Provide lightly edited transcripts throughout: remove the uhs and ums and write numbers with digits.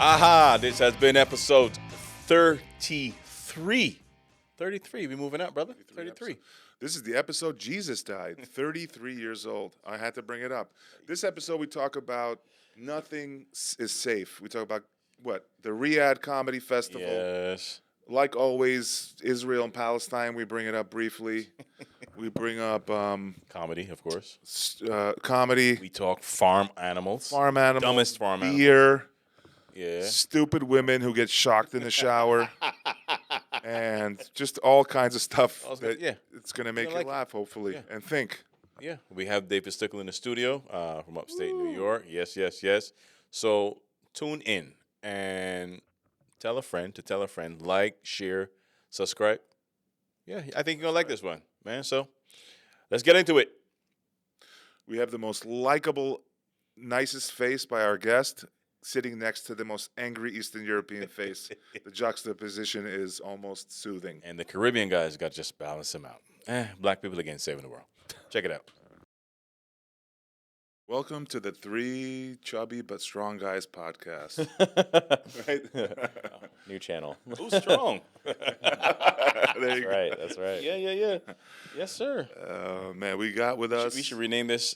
Aha, this has been episode 33. 33, we moving up, brother. 33. This is the episode Jesus died, 33 years old. I had to bring it up. This episode, we talk about nothing is safe. We talk about, the Riyadh Comedy Festival. Yes. Like always, Israel and Palestine, we bring it up briefly. We bring up Comedy, of course. comedy, We talk farm animals. farm animals, Dumbest farm animals. beer, Yeah. stupid women who get shocked in the shower, and just all kinds of stuff that it's going to make you like laugh, hopefully, and think. Yeah, we have David Stickle in the studio from upstate New York. Yes. So tune in and tell a friend to tell a friend. Like, share, subscribe. Yeah, I think you're going to like this one, man. So let's get into it. We have the most likable, nicest face by our guest sitting next to the most angry Eastern European face. The juxtaposition is almost soothing. And the Caribbean guys got to just balance them out. Black people again saving the world. Check it out. Welcome to the Three Chubby But Strong Guys podcast. Right? New channel. Who's strong? There you go. That's right. Yeah. Yes, sir. Man, we got with us. We should rename this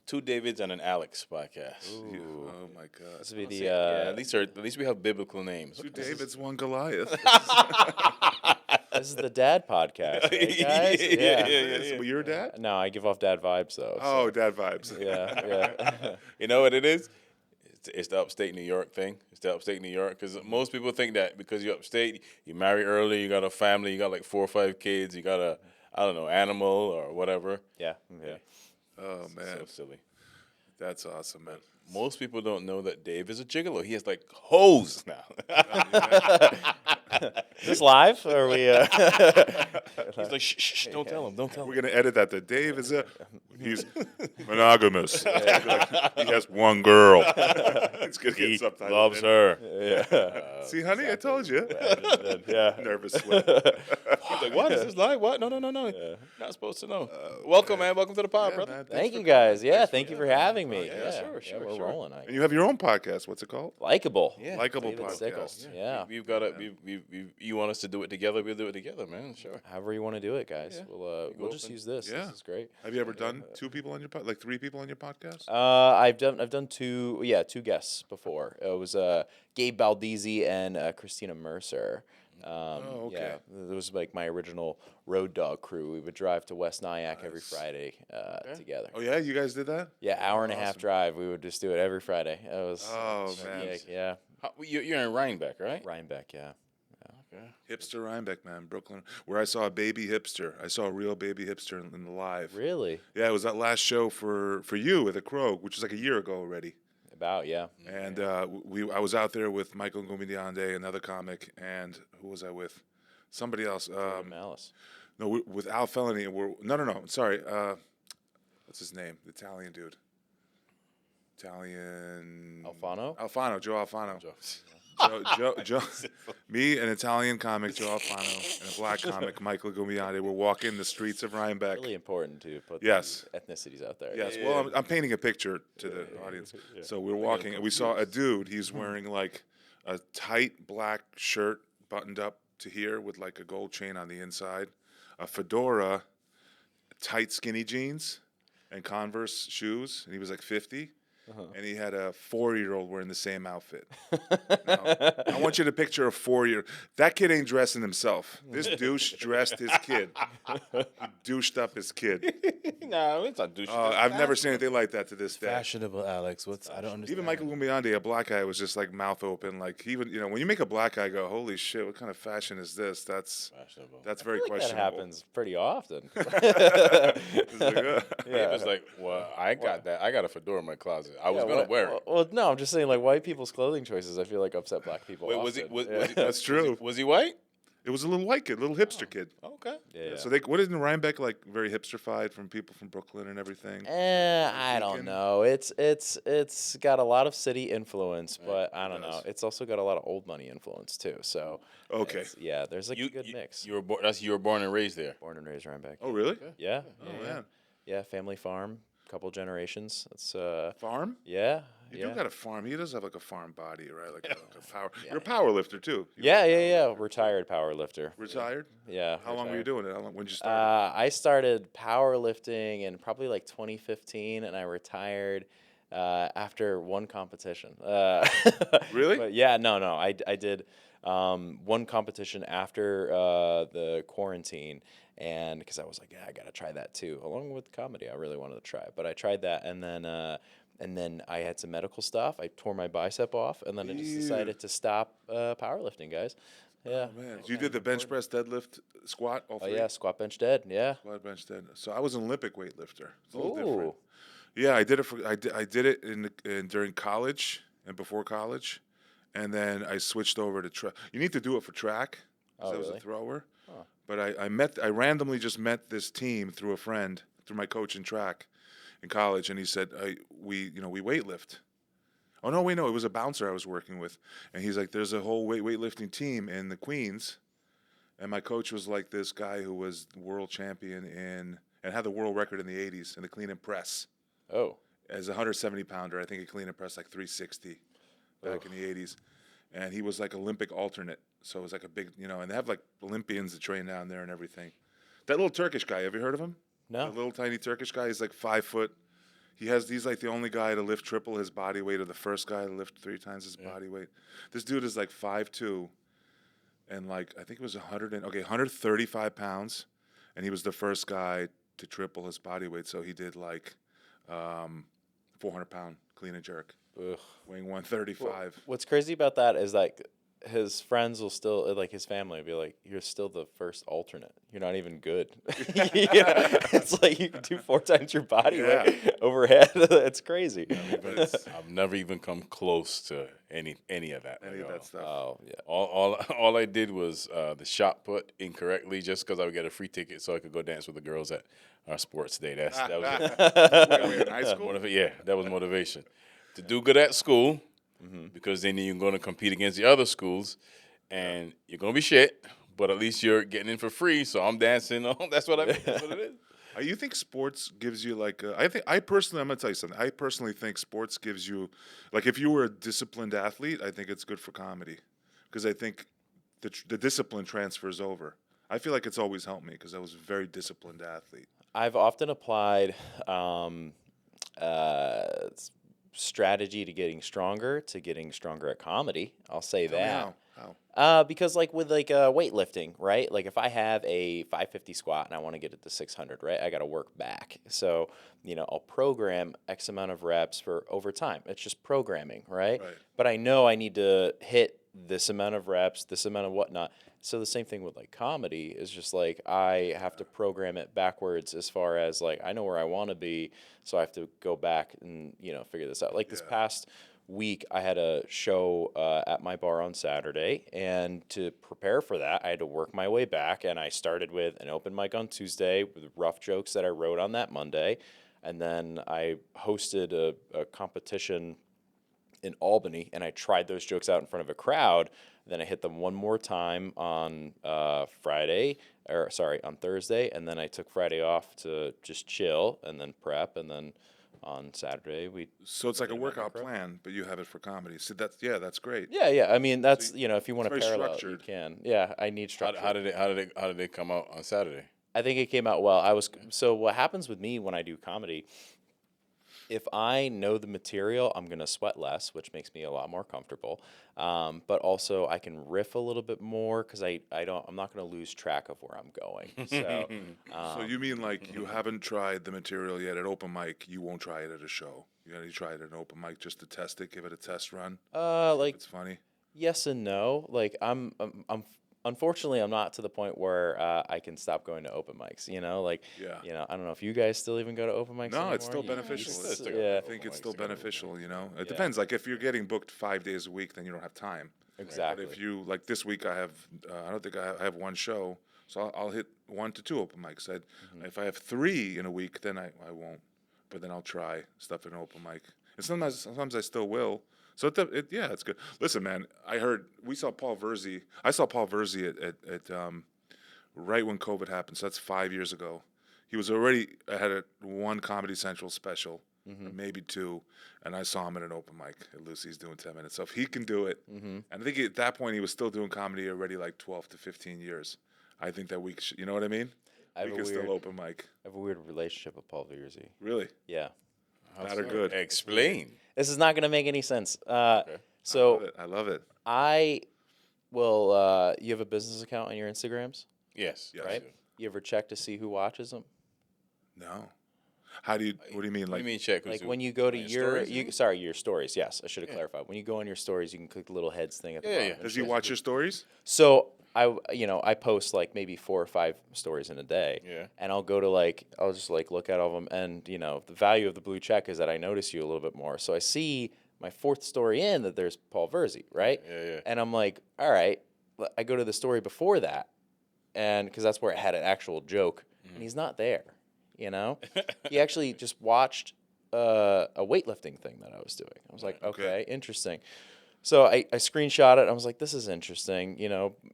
Two Davids and an Alex podcast. Ooh. Oh my God. This would be the At least we have biblical names. Two Davids, one Goliath. this is the dad podcast, right, guys? Is it your dad? No, I give off dad vibes though. Oh, dad vibes. Yeah. You know what it is? It's the upstate New York thing. It's the upstate New York because most people think that because you're upstate, you marry early, you got a family, you got like 4 or 5 kids, you got a animal or whatever. Yeah. Oh, man. So silly. That's awesome, man. Most people don't know that Dave is a gigolo. He has like hoes now. Is this live? Or are we? He's like, shh, don't tell him. We're going to edit that. That Dave he's monogamous. He has one girl. It's going to He get subtitled. loves her. Yeah. See, honey, I told you. Yeah. Nervous sweat. He's like, what? Is this live? What? No. Not supposed to know. Welcome, man. Welcome to the pod, brother. Man, Thank you guys. Yeah. Thank you for having me. Yeah, sure. We're rolling. And you have your own podcast. What's it called? Likable. Yeah. Likable David podcast. Stickles. Yeah. We've got to. You want us to do it together? We'll do it together, man. Sure. However you want to do it, guys. Yeah. We'll just use this. Yeah. This is great. Have you ever done 2 people on your like 3 people on your podcast? I've done two guests before. It was Gabe Baldizzi and Christina Mercer. Okay. Yeah, it was like my original road dog crew. We would drive to West Nyack every Friday together. Oh yeah, you guys did that? Yeah, hour and a half drive. We would just do it every Friday. It was man. yeah. You're in Rhinebeck, right? Rhinebeck, yeah. Okay. Hipster Rhinebeck, man, Brooklyn, where I saw a baby hipster. I saw a real baby hipster in the live. Really? Yeah, it was that last show for you at the Krog, which was like a year ago already. About, yeah. And I was out there with Michael Gumidiande, another comic, and who was I with? Somebody else. Malice. No, with Al Felony. No. Sorry. What's his name? The Italian dude. Alfano? Joe Alfano. Joe. Me, an Italian comic, Joe Alfano, and a black comic, Michael Gumidiande, were walking the streets of Rhinebeck. Really important to put Yes. the ethnicities out there. Yes, well, I'm painting a picture to the audience. So we were walking, and we saw a dude. He's wearing like a tight black shirt buttoned up to here with like a gold chain on the inside, a fedora, tight skinny jeans, and Converse shoes. And he was like 50. And he had a 4-year-old wearing the same outfit. Now, I want you to picture a 4-year. That kid ain't dressing himself. This douche dressed his kid. He douched up his kid. No, it's not douche. I've never seen anything like that to this day. Fashionable, Alex. I don't understand. Even Michael Gumidiande, a black guy, was just like mouth open. Like he would, when you make a black guy go, "Holy shit, what kind of fashion is this?" That's Fashionable. that's very I feel like questionable. that happens pretty often. It's like, It was like, well, I got that. I got a fedora in my closet. I was gonna wear it. Well, no, I'm just saying, like, white people's clothing choices, I feel like upset black people. Wait, often. That's true. Was he white? It was a little white kid, little hipster kid. Okay. Yeah. So what isn't Rhinebeck like? Very hipsterfied from people from Brooklyn and everything. I don't know. It's got a lot of city influence, but I don't know. does. It's also got a lot of old money influence too. So Okay. yeah, there's like a good mix. You were born and raised there. Born and raised Rhinebeck. Oh really? Yeah. Oh yeah. man. Yeah, family farm, couple generations. That's Farm? yeah. You yeah. do got a farm. He does have like a farm body, right? Like a power. Yeah. You're a power lifter too. Yeah. Retired power lifter. Retired? Yeah. How long were you retired. doing it? How long? When did you start? I started powerlifting in probably like 2015, and I retired after one competition. Really? But yeah, no. I did one competition after the quarantine, and because I was like, yeah, I gotta try that too, along with comedy. I really wanted to try it, but I tried that, and then I had some medical stuff. I tore my bicep off, and then I just Ew. decided to stop powerlifting, guys. Yeah. Oh man, you did the bench press, deadlift, squat, all Oh three. yeah, squat, bench, dead. Yeah. Squat, bench, dead. So I was an Olympic weightlifter. It's a little different. Ooh. Yeah, I did it I did it during college and before college, and then I switched over to track. You need to do it for track, because Oh, I was a really? thrower. Huh. But I randomly just met this team through a friend, through my coach in track in college, and he said, we weightlift. Oh no, wait, no, it was a bouncer I was working with, and he's like, there's a whole weightlifting team in the Queens, and my coach was like this guy who was world champion and had the world record in the '80s in the clean and press Oh. as a 170 pounder. I think he clean and pressed like 360 back in the '80s, and he was like Olympic alternate, so it was like a big, and they have like Olympians that train down there and everything. That little Turkish guy, have you heard of him? No. The little tiny Turkish guy. He's like 5 foot. He's like the only guy to lift triple his body weight, or the first guy to lift 3 times his body weight. This dude is like 5'2", and like I think it was 135 pounds, and he was the first guy to triple his body weight. So he did like 400-pound clean and jerk, Ugh. weighing 135. What's crazy about that is like his friends will still like his family will be like, "You're still the first alternate. You're not even good." It's like you can do 4 times your body weight overhead. It's crazy. I've never even come close to any of that. Any of that stuff. Oh yeah. All I did was the shot put incorrectly, just because I would get a free ticket so I could go dance with the girls at our sports day. That was Wait, in high school? that was motivation to do good at school, because then you're going to compete against the other schools, and you're going to be shit. But at least you're getting in for free. So I'm dancing. That's what it is. You think sports gives you like I personally, I'm gonna tell you something. I personally think sports gives you, like, if you were a disciplined athlete, I think it's good for comedy, because I think the discipline transfers over. I feel like it's always helped me because I was a very disciplined athlete. I've often applied strategy to getting stronger at comedy. I'll say Tell me that. how? Because like with like weightlifting, right? Like if I have a 550 squat and I want to get it to 600, right? I got to work back. So, I'll program X amount of reps for over time. It's just programming, right? Right. But I know I need to hit this amount of reps, this amount of whatnot. So the same thing with like comedy is just like I have to program it backwards as far as like I know where I want to be, so I have to go back and figure this out. Like this past week, I had a show at my bar on Saturday, and to prepare for that, I had to work my way back, and I started with an open mic on Tuesday with rough jokes that I wrote on that Monday, and then I hosted a competition in Albany, and I tried those jokes out in front of a crowd. Then I hit them one more time on on Thursday, and then I took Friday off to just chill and then prep, and then on Saturday we. So it's like a workout plan, but you have it for comedy. So that's great. Yeah. I mean, that's if you want to very parallel, you structured. can. Yeah, I need structure. How did they come out on Saturday? I think it came out well. So what happens with me when I do comedy, if I know the material, I'm gonna sweat less, which makes me a lot more comfortable. But also I can riff a little bit more because I'm not gonna lose track of where I'm going. So So you mean like you haven't tried the material yet at open mic? You won't try it at a show. You try it at an open mic just to test it, give it a test run. like It's funny. yes and no. Like unfortunately I'm not to the point where I can stop going to open mics. Yeah. I don't know if you guys still even go to open mics. No, anymore. it's still beneficial. Yeah. I think it's still beneficial. It depends. Like if you're getting booked 5 days a week, then you don't have time. Exactly. But if you like this week, I don't think I have one show, so I'll hit 1 to 2 open mics. If I have 3 in a week, then I won't. But then I'll try stuff in an open mic. And sometimes I still will. So it's good. Listen, man, we saw Paul Virzi. I saw Paul Virzi at right when COVID happened. So that's 5 years ago. He was already had one Comedy Central special, or maybe 2, and I saw him at an open mic at Lucy's doing 10 minutes. So if he can do it, and I think at that point he was still doing comedy already like 12 to 15 years. I think that we, you know what I mean? I have We a can weird, still open mic. I have a weird relationship with Paul Virzi. Really? Yeah. Bad or good? Explain. This is not going to make any sense. So I love it. I will. You have a business account on your Instagrams, Yes. Yes. right? You ever check to see who watches them? No. How do you? What do you mean? What Like, do you mean check? Like when you go to your, stories? your stories. Yes, I should have clarified. When you go on your stories, you can click the little heads thing at the Yeah, bottom. yeah. and does it he shows watch who- your stories? So I post like maybe 4 or 5 stories in a day. Yeah. And I'll go to I'll just look at all of them, and the value of the blue check is that I notice you a little bit more. So I see my 4th story in that there's Paul Virzi, right? Yeah. And I'm like, all right. I go to the story before that, and because that's where it had an actual joke, and he's not there. He actually just watched a weightlifting thing that I was doing. I was like, okay, interesting. So I screenshot it. I was like, this is interesting,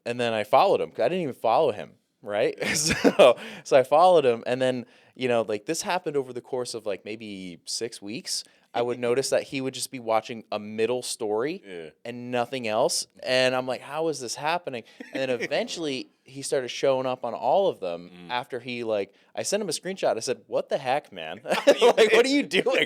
and then I followed him. 'Cause I didn't even follow him, right? So I followed him, and then this happened over the course of maybe 6 weeks. I would notice that he would just be watching a middle story and nothing else. And I'm like, how is this happening? And then eventually he started showing up on all of them after I sent him a screenshot. I said, what the heck, man? What are you doing?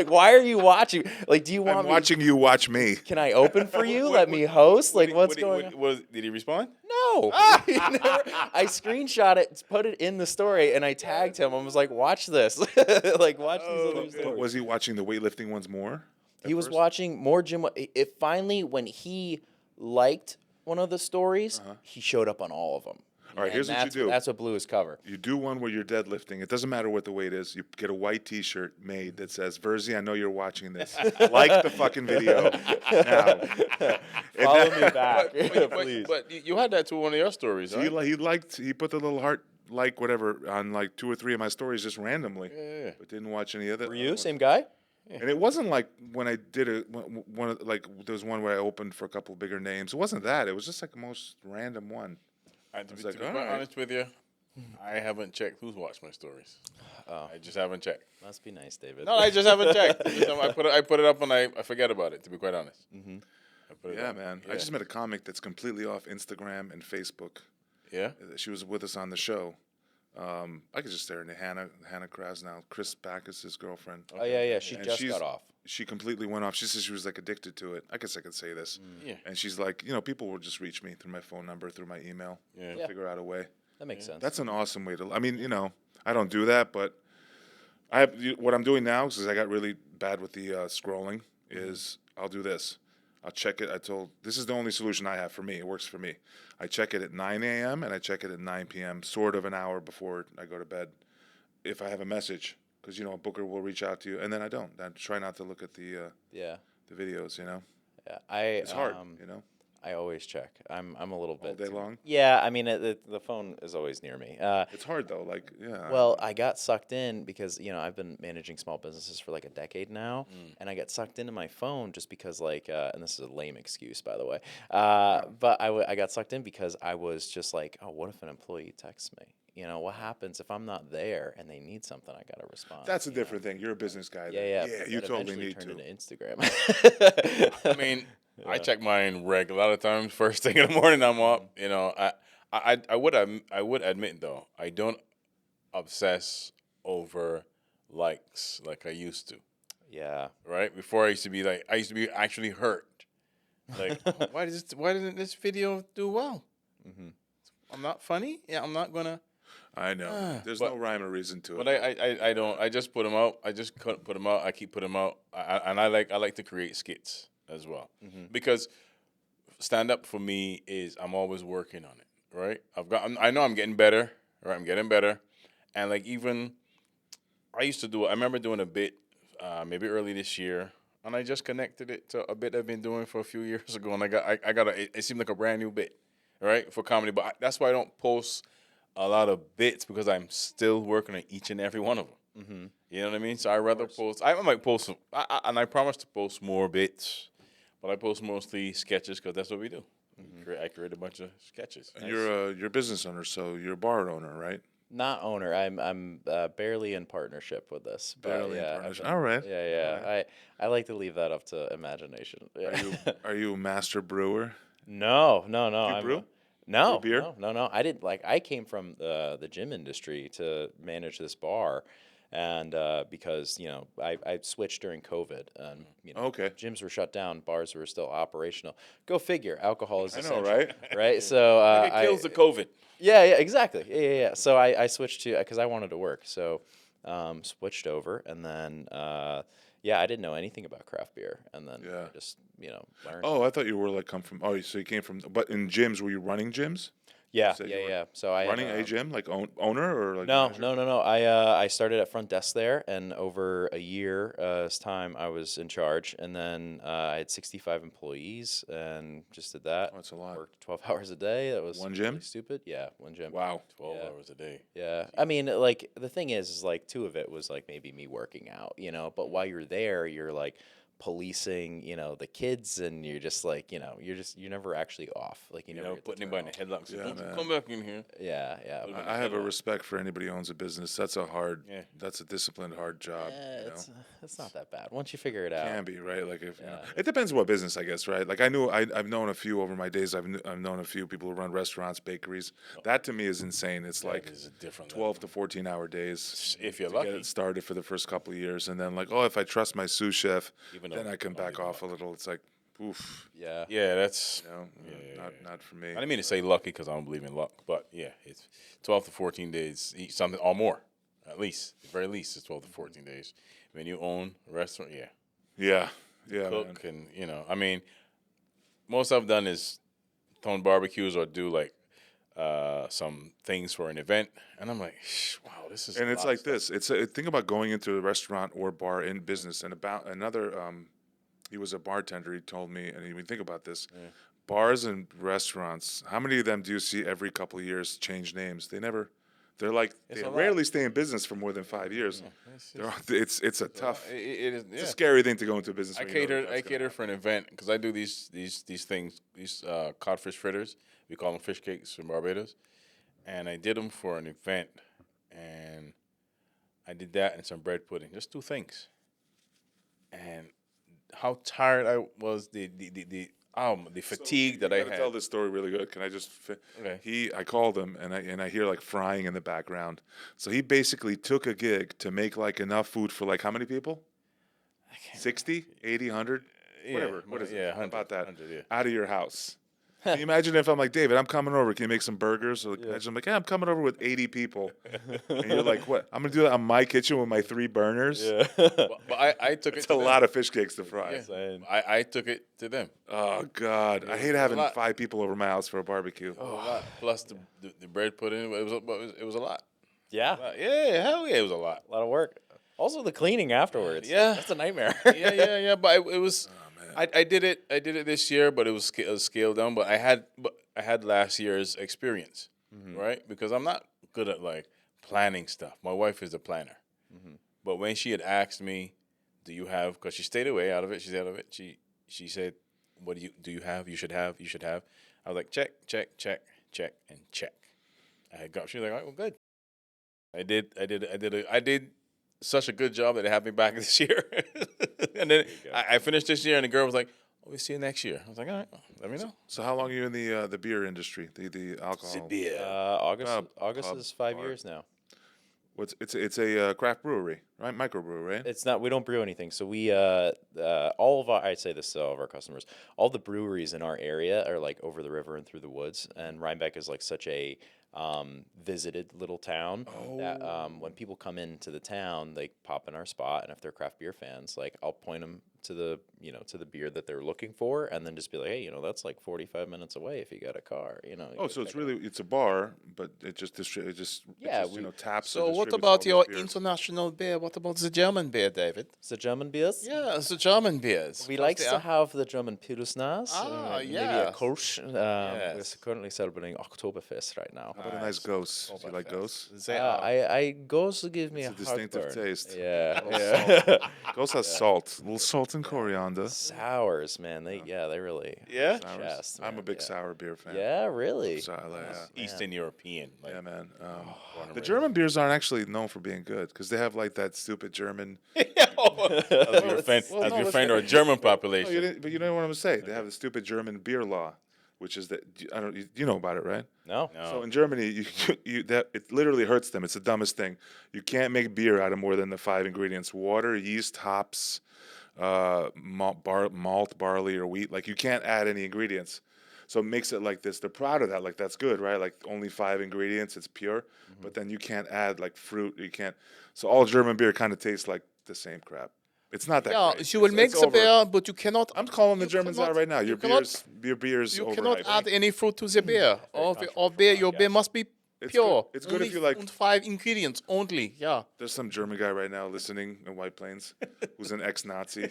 Why are you watching? Do you want I'm watching you watch me. Can I open for you? Let me host? What's going on? Did he respond? No. I screenshot it, put it in the story, and I tagged him. I was like, watch this. Watch these other stories. Was he watching the weightlifting ones more? He was watching more gym. It finally, when he liked one of the stories, he showed up on all of them. All right, here's what you do. That's what blew his cover. You do one where you're deadlifting. It doesn't matter what the weight is. You get a white T-shirt made that says, "Virzi, I know you're watching this. Like the fucking video now." Follow me back, But please. you had that to one of your stories, So right? he put the little heart whatever on 2 or 3 of my stories just randomly, Yeah. but didn't watch any of it. Were you same guy? And it wasn't like when I did it. There was one where I opened for a couple bigger names. It wasn't that. It was just the most random one. To be like, quite all right. honest with you, I haven't checked who's watched my stories. Oh. I just haven't checked. Must be nice, David. No, I just haven't checked. I put it up and I forget about it, to be quite honest. Mm-hmm. I put it Yeah, up. man. I just met a comic that's completely off Instagram and Facebook. Yeah? She was with us on the show. I could just stare into Hannah Krasnow, Chris Backus, his girlfriend. Oh yeah. She And just she's- got off. She completely went off. She says she was addicted to it. I guess I could say this. Yeah. And she's like, people will just reach me through my phone number, through my email. Yeah. Yeah. Figure out a way. That makes sense. That's an awesome way to. I mean, I don't do that, but what I'm doing now is I got really bad with the scrolling. Is I'll do this. I'll check it. This is the only solution I have for me. It works for me. I check it at 9 a.m. and I check it at 9 p.m. Sort of an hour before I go to bed. If I have a message, because a booker will reach out to you, and then I don't. I try not to look at the videos. Yeah. It's hard. I always check. I'm a little bit All day long. Yeah, I mean the phone is always near me. It's hard though. Well, I got sucked in because I've been managing small businesses for a decade now, and I got sucked into my phone just because and this is a lame excuse by the way, but I got sucked in because I was just like, oh, what if an employee texts me? What happens if I'm not there and they need something? I gotta respond. That's a different thing. You're a business guy. Yeah. Yeah, but you that totally eventually need turned to. into Instagram. I mean, I check mine a lot of times. First thing in the morning, I'm up. I would admit though, I don't obsess over likes like I used to. Yeah. Right before I used to be actually hurt. Like, why didn't this video do well? Mm-hmm. I'm not funny. Yeah, I'm not gonna. I know. There's but- no rhyme or reason to But it. I don't. I just put them out. I just put them out. I keep putting them out. I like to create skits as well because stand up for me is I'm always working on it. Right. I know I'm getting better. Right. I'm getting better, and even I used to do. I remember doing a bit maybe early this year, and I just connected it to a bit I've been doing for a few years ago, and I got it seemed like a brand new bit, right, for comedy. But that's why I don't post a lot of bits because I'm still working on each and every one of them. Mm-hmm. You know what I mean? So I rather post. I might post, and I promise to post more bits, but I post mostly sketches because that's what we do. I create a bunch of sketches. And you're a business owner, so you're a bar owner, right? Not owner. I'm barely in partnership with this. But Barely in yeah, I've partnership. been- All right. Yeah, yeah. I like to leave that up to imagination. Are Yeah. you are you a master brewer? No. Do you I'm brew? no, beer? no. I didn't like. I came from the gym industry to manage this bar, and because I switched during COVID, and Okay. gyms were shut down, bars were still operational. Go figure. Alcohol is I know, essential, right? right? So Like it kills the COVID. yeah, exactly. Yeah. So I switched to because I wanted to work. So switched over, and then yeah, I didn't know anything about craft beer, and then Yeah. I just learned. Oh, I thought you were like come from. Oh, so you came from. But in gyms, were you running gyms? Yeah, said you were yeah. So I had Running a gym, like owner or like no, manager? no. I started at front desk there, and over a year's time, I was in charge. And then I had 65 employees, and just did that. Oh, that's a lot. Worked 12 hours a day. That was One gym? really stupid. Yeah, one gym. Wow. 12 Yeah. hours a day. Yeah, I mean, like the thing is like two of it was like maybe me working out, But while you're there, you're like policing, the kids, and you're just like, you're never actually off. Like you You never know, get to putting turn anybody in off. the headlock. So Yeah, don't you man. come back in here. Yeah, yeah. Put 'em in I the have a headlock. respect for anybody who owns a business. That's a hard. Yeah. That's a disciplined, hard job. It's not that bad once you figure it out. Can be right. Like if Yeah. it depends what business, I guess. Right. Like I've known a few over my days. I've known a few people who run restaurants, bakeries. That to me is insane. It's That like is a different 12 to 14-hour days. If you're to lucky. get it started for the first couple of years, and then like, oh, if I trust my sous chef, Even though then I can only back the off a luck. little. It's like, oof, Yeah. Yeah, that's. not for me. I didn't mean to say lucky because I don't believe in luck, but yeah, it's 12 to 14 days, eat something or more, at least, at the very least, it's 12 to 14 days. When you own a restaurant, yeah, Yeah, man. cook and I mean, most I've done is thrown barbecues or do like some things for an event, and I'm like, wow, this is. And a it's lot of like stuff. this. It's a think about going into a restaurant or bar in business, and about another. He was a bartender. He told me, and we think about this. Bars and restaurants. How many of them do you see every couple of years change names? They never. They're like It's they a lot. rarely stay in business for more than 5 years. It's a tough. It is. It's Yeah. a scary thing to go into business. I when you know cater. that's I gonna cater for an event because I do these things. These codfish fritters. We call them fish cakes in Barbados, and I did them for an event, and I did that and some bread pudding. Just two things. And how tired I was. The fatigue that I You gotta had. tell this story really good. Can I just? Okay. I called him and I hear like frying in the background. So he basically took a gig to make like enough food for like how many people? 60, 80, 100, whatever. What is it? Yeah, How 100, about that? 100, yeah. Out of your house. Can you imagine if I'm like, David, I'm coming over. Can you make some burgers? So imagine I'm like, yeah, I'm coming over with 80 people. And you're like, what? I'm gonna do that on my kitchen with my 3 burners. Yeah. But I took It's it. a to lot them. of fish cakes to fry. Yeah. Insane. I took it to them. Oh God, I hate a having lot. 5 people over my house for a barbecue. It was a lot. Plus the bread pudding. It was a lot. Yeah. Yeah, hell yeah, it was a lot. A lot of work. Also, the cleaning afterwards. Yeah. That's a nightmare. Yeah. But it was. I did it this year, but it was scaled down. But I had last year's experience, right? Because I'm not good at like planning stuff. My wife is a planner, but when she had asked me, "Do you have?" Because she stayed away out of it. She's out of it. She said, "What do you have? You should have. You should have." I was like, check, and check. I had got. She was like, "All right, well, good." I did such a good job that it had me back this year. And then I finished this year, and the girl was like, "Oh, we'll see you next year." I was like, "All right, let me know." So how long are you in the beer industry, the alcohol? August pub, is 5 bar. years now. It's a craft brewery, right? Microbrewery, right? It's not. We don't brew anything. So we all of our. I say this to all of our customers. All the breweries in our area are like over the river and through the woods. And Rhinebeck is like such a visited little town that when people come into the town, they pop in our spot, and if they're craft beer fans, like I'll point them to the to the beer that they're looking for, and then just be like, hey, that's like 45 minutes away if you got a car. You Oh, go so it's check it out. really it's a bar, but it just Yeah, taps. So or what distributes all about these your beers. international beer? What about the German beer, David? It's the German beers. Yeah, it's the German beers. We Plus like the to have the German Pilsners. Ah, maybe a yes. Kolsch. Yes. We're currently celebrating Oktoberfest right now. How about a nice ghost? Do you like ghosts? Say, I Ghost give me It's a a distinctive heartburn. taste. Yeah, A little yeah. Ghost has salt, a little salt and coriander. Sours, man. They really yeah, Sours. chest, I'm a man, big yeah. sour beer fan. Yeah, really. Eastern European. Like, Yeah, man. born and The raised. German beers aren't actually known for being good because they have like that stupid German. As you offend our German population. No, but you know what I'm saying. They have the stupid German beer law, which is that I don't. You know about it, right? No. So in Germany, that it literally hurts them. It's the dumbest thing. You can't make beer out of more than the 5 ingredients: water, yeast, hops, malt, barley, or wheat. Like you can't add any ingredients. So it makes it like this. They're proud of that. Like that's good, right? Like only 5 ingredients. It's pure. But then you can't add like fruit. You can't. So all German beer kind of tastes like the same crap. It's not that. Yeah, great. you will It's make the over. beer, but you cannot. I'm calling the you Germans cannot- out right now. you Your cannot- beer's You overhyped. cannot add any fruit to the beer. Your beer must be It's pure. good- it's good if Only you like- and 5 ingredients only. Yeah. There's some German guy right now listening in White Plains who's an ex-Nazi.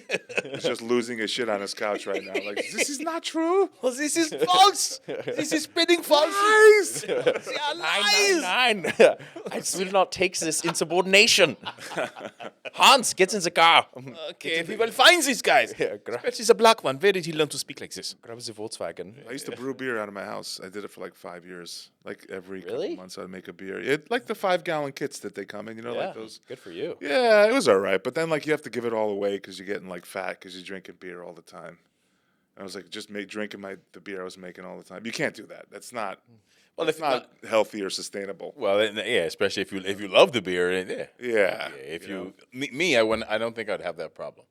He's just losing his shit on his couch right now. Like, this is not true. Well, this is false. This is spreading false. Lies. They are lies. Nine. I do not take this insubordination. Hans, get in the car. Okay, we will find these guys. Yeah, grab Especially the black one. Where did he learn to speak like this? the Volkswagen. I used to brew beer out of my house. I did it for like 5 years. Like every couple Really? months I'd make a beer. It like the 5-gallon kits that they come in, you know, Yeah, like those. good for you. Yeah, it was all right. But then like you have to give it all away because you're getting like fat because you're drinking beer all the time. I was like, just drinking the beer I was making all the time. You can't do that. That's not. Well, It's not healthy or sustainable. Well, yeah, especially if you love the beer, yeah. Yeah. If me, I wouldn't. I don't think I'd have that problem.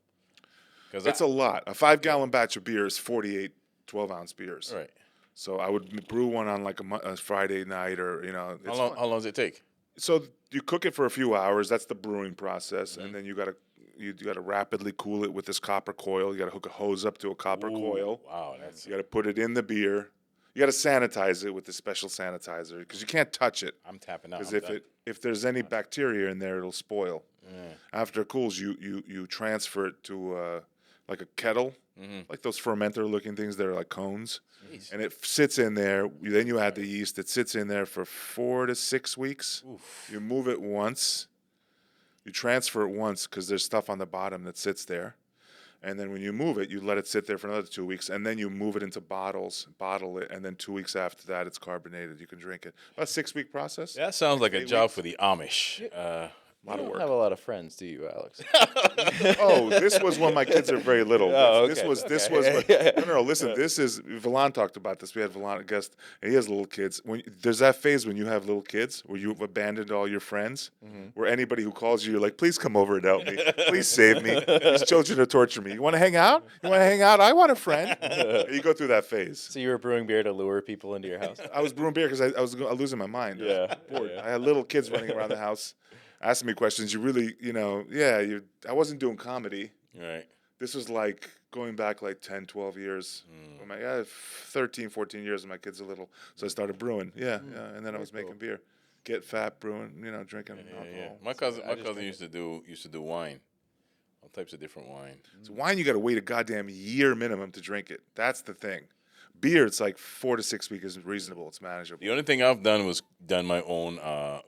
Because That's a lot. A 5-gallon batch of beer is 48 12-ounce beers. right. So I would brew one on like a Friday night or, you know. It's fun. How long does it take? So you cook it for a few hours. That's the brewing process. And then you gotta rapidly cool it with this copper coil. You got to hook a hose up to a copper coil. Wow, that's You got to put it in the beer. You got to sanitize it with the special sanitizer because you can't touch it. I'm tapping out. Because I'm done. if there's any bacteria in there, it'll spoil. After it cools, you transfer it to like a kettle, like those fermenter-looking things that are like cones, and it sits in there. Then you add the yeast. It sits in there for 4 to 6 weeks. You move it once. You transfer it once because there's stuff on the bottom that sits there. And then when you move it, you let it sit there for another 2 weeks, and then you move it into bottles, bottle it, and then 2 weeks after that, it's carbonated. You can drink it. About a 6-week process. That sounds like a 8 job weeks. for the Amish. You don't have a lot of friends, do you, Alex? Oh, this was when my kids are very little. Oh, This okay, was okay. no. Listen, this is Valan talked about this. We had Valan a guest, and he has little kids. There's that phase when you have little kids where you've abandoned all your friends, where anybody who calls you, you're like, please come over and help me. Please save me. These children are torturing me. You want to hang out? You want to hang out? I want a friend. You go through that phase. So you were brewing beer to lure people into your house? I was brewing beer because I was losing my mind. I was Yeah, bored. yeah. I had little kids running around the house, asking me questions. You really, I wasn't doing comedy. Right. This was like going back like 10, 12 years. Oh my God, 13, 14 years when my kids are little. So I started brewing. Yeah. And then I was making beer. Get fat brewing, drinking alcohol. Yeah. My cousin used to do wine. All types of different wine. So wine, you got to wait a goddamn year minimum to drink it. That's the thing. Beer, it's like 4 to 6 weeks is reasonable. It's manageable. The only thing I've done was done my own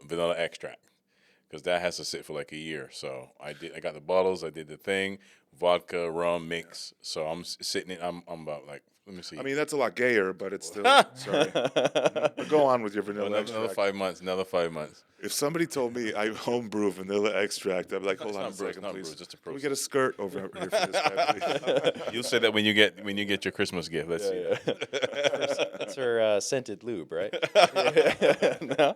vanilla extract because that has to sit for like a year. So I got the bottles. I did the thing, vodka, rum mix. So I'm sitting in. I'm about like, let me see. I mean, that's a lot gayer, but it's still, sorry. But go on with your vanilla another extract. 5 months. Another 5 months. If somebody told me I homebrew vanilla extract, I'd be like, hold on a not brew, it's second, not please. brew, just a Can we process. get a skirt over here for this guy, please? You'll say that when you get your Christmas gift. Let's see. That's her scented lube, right?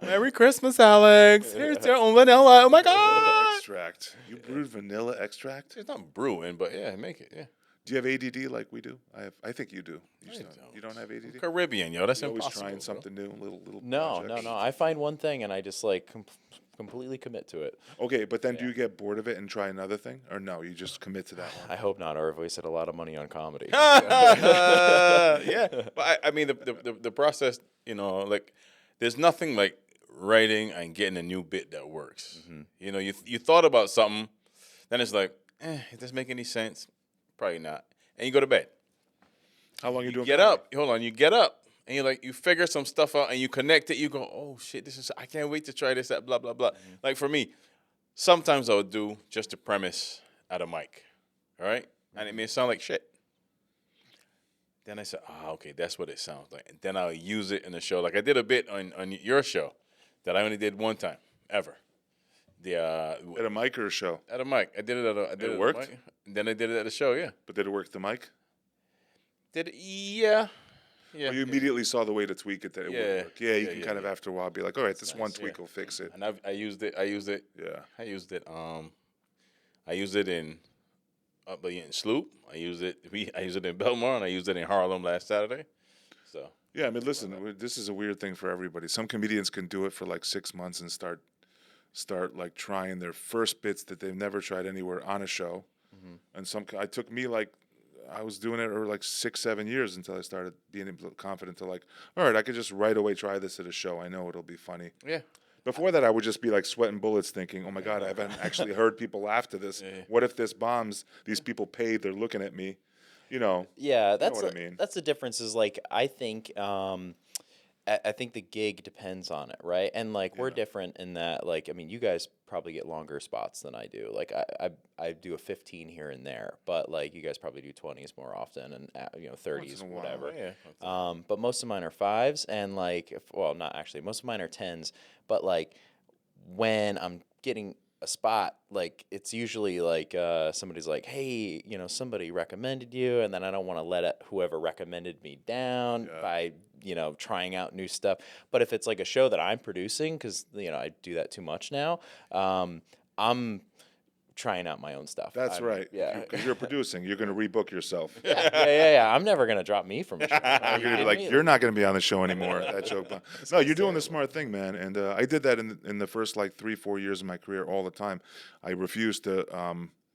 Merry Christmas, Alex. Here's your own vanilla. Oh my God. Extract. You brewed vanilla extract? It's not brewing, but yeah, make it. Yeah. Do you have ADD like we do? I think you do. You don't have ADD? Caribbean, yo. That's You're always impossible. trying bro. something new, little No. projects. I find one thing and I just like completely commit to it. Okay, but then do you get bored of it and try another thing? Or no, you just commit to that one? I hope not, or I've wasted a lot of money on comedy. Yeah, but I mean the process. Like there's nothing like writing and getting a new bit that works. You thought about something, then it's like, does this make any sense? Probably not. And you go to bed. How long you doing? Get comedy? up. Hold on. You get up and you figure some stuff out, and you connect it. You go, oh shit, I can't wait to try this. That blah blah blah. Like for me, sometimes I would do just a premise at a mic, all right, and it may sound like shit. Then I said, okay, that's what it sounds like. And then I'll use it in the show. Like I did a bit on your show that I only did one time ever. At a mic or a show? At a mic. I did it at It worked? a mic. And then I did it at a show, yeah. But did it work the mic? Did it? Yeah. Yeah. Or you immediately saw the way to tweak it that it would Yeah. work. Yeah, you Yeah, can yeah, kind of yeah. after a while be like, all right, this one Nice, tweak yeah. will fix it. And I used it. Yeah. I used it. I used it in Sloop. I used it in Belmar, and I used it in Harlem last Saturday. So Yeah, I mean, listen, this is a weird thing for everybody. Some comedians can do it for like 6 months and start like trying their first bits that they've never tried anywhere on a show. And I was doing it for like 6-7 years until I started being confident to like, all right, I could just right away try this at a show. I know it'll be funny. yeah. Before that, I would just be like sweating bullets thinking, oh my God, I haven't actually heard people laugh to this. Yeah. What if this bombs? These people paid, they're looking at me. You know. Yeah, that's what I mean. that's the difference. Is like I think I think the gig depends on it, right? And like we're different in that. Like I mean, you guys probably get longer spots than I do. Like I do a 15 here and there, but like you guys probably do 20s more often and 30s, in a while, whatever. Yeah. But most of mine are 5s, and like well, not actually. Most of mine are 10s, but like when I'm getting a spot, like it's usually like somebody's like, hey, somebody recommended you, and then I don't want to let whoever recommended me down by trying out new stuff. But if it's like a show that I'm producing, because I do that too much now, I'm trying out my own stuff. That's right. Yeah. Because you're producing. You're going to rebook yourself. Yeah. I'm never gonna drop me from a show. You're going to be like, you're not going to be on the show anymore. That joke. No, you're doing the smart thing, man. And I did that in the first like 3-4 years of my career all the time. I refused to.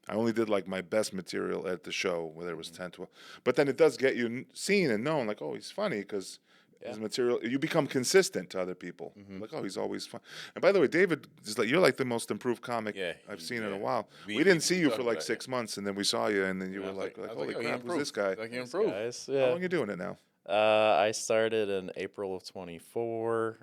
I only did like my best material at the show, whether it was 10, 12. But then it does get you seen and known, like, oh, he's funny because his material. You become consistent to other people. Like, oh, he's always fun. And by the way, David is like, you're like the most improved comic I've seen in a while. We didn't see you for like 6 months, and then we saw you, and then you were like, holy crap, who's this guy? Like he improved. Guys, How yeah. long you doing it now? I started in April of 24,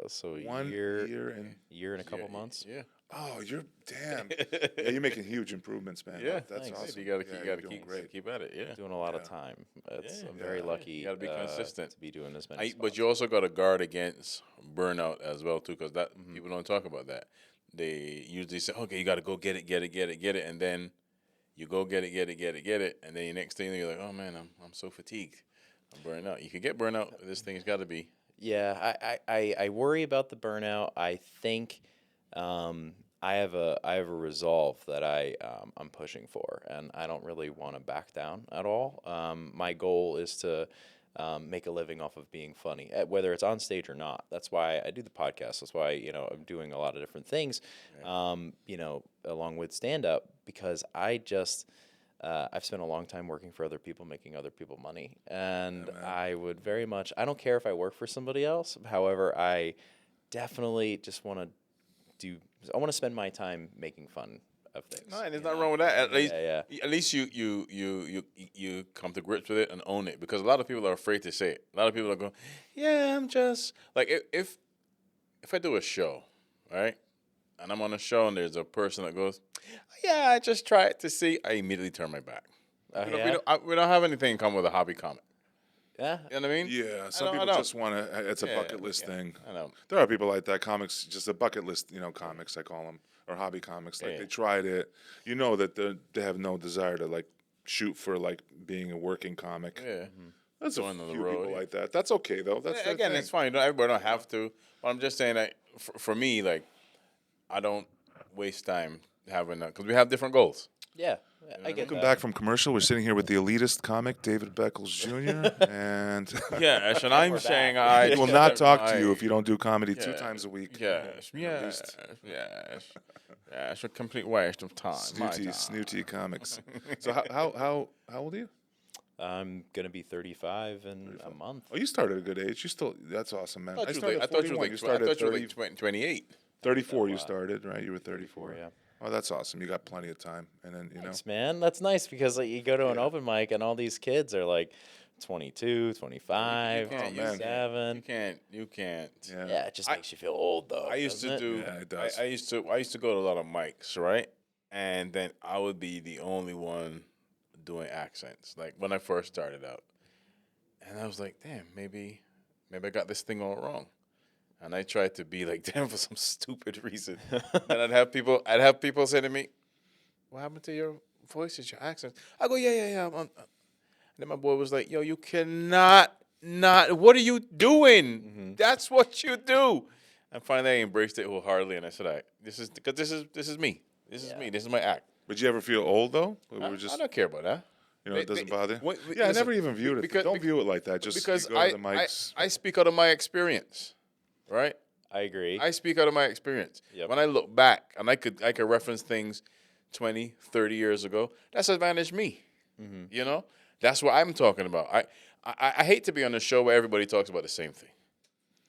so a 1 year and and a couple months. Yeah. oh, you're damn. Yeah, you're making huge improvements, man. Yeah. That's Thanks. awesome. You gotta Yeah, keep, you're doing great. keep at it. Yeah. Doing a lot of Yeah. time. I'm Yeah, very yeah. lucky. You gotta be consistent. to be doing as many. But you also got to guard against burnout as well too, because that people don't talk about that. They usually say, "Okay, you got to go get it," and then you go get it, and then the next thing you're like, "Oh man, I'm so fatigued, I'm burnt out." You can get burnt out. This thing's got to be. Yeah, I worry about the burnout. I think I have a resolve that I'm pushing for, and I don't really want to back down at all. My goal is to make a living off of being funny, whether it's on stage or not. That's why I do the podcast. That's why I'm doing a lot of different things, along with stand up, because I've spent a long time working for other people, making other people money, and I would very much. I don't care if I work for somebody else. However, I definitely just want to I want to spend my time making fun of things. No, and there's nothing wrong with that. Yeah. At least you come to grips with it and own it, because a lot of people are afraid to say it. A lot of people are going, "Yeah, I'm just like if I do a show, right, and I'm on a show and there's a person that goes, yeah, I just try it to see," I immediately turn my back. We don't have anything in common with a hobby comic. Yeah. You know what I mean? Yeah, some I people don't. just want to. It's a bucket list thing. I know. There are people like that. Comics, just a bucket list. Comics I call them, or hobby comics. Like they tried it. You know that they have no desire to like shoot for like being a working comic. Yeah. That's a Going on the few road, people yeah. like that. That's okay though. That's their Again, thing. it's fine. Everybody don't have to. But I'm just saying that for me, like, I don't waste time having that, because we have different goals. Yeah. I get Welcome that. back from commercial. We're sitting here with the elitist comic, David Beckles Jr. and Yes, and I'm We're saying back. I he will not talk to you if you don't do comedy 2 times a week. Yes, least. It's a complete waste of time. my time. Snooty comics. So how old are you? I'm gonna be 35 in a month. Oh, you started at a good age. That's awesome, man. I thought started you at were 41. like, You started at 30, 28. 34 you started, right? You were 34. Yeah. Oh, that's awesome. You got plenty of time. And then, Thanks, man. That's nice because like, you go to an open mic and all these kids are like 22, 25, You can't. You 27. can't. You can't. Yeah. Yeah, it just I- makes you feel old, though. I used to doesn't it? do. Yeah, it does. I used to go to a lot of mics, right? And then I would be the only one doing accents, like when I first started out. And I was like, damn, maybe I got this thing all wrong. And I tried to be like them for some stupid reason. Then I'd have people say to me, "What happened to your voices, your accents?" I go, "Yeah." And then my boy was like, "Yo, you cannot not. What are you doing? That's what you do." And finally, I embraced it wholeheartedly, and I said, "All right, this is because this is me. This is Yeah. me. This is my act. But you ever feel old though? We I, were I just, don't care about that." it doesn't bother you? Yeah, I Listen, never even viewed it. because- Don't view it like that. Just because you go to the mics. I speak out of my experience, right? I agree. I speak out of my experience. Yep. When I look back and I could reference things 20, 30 years ago, that's advantage me. You know? That's what I'm talking about. I hate to be on a show where everybody talks about the same thing.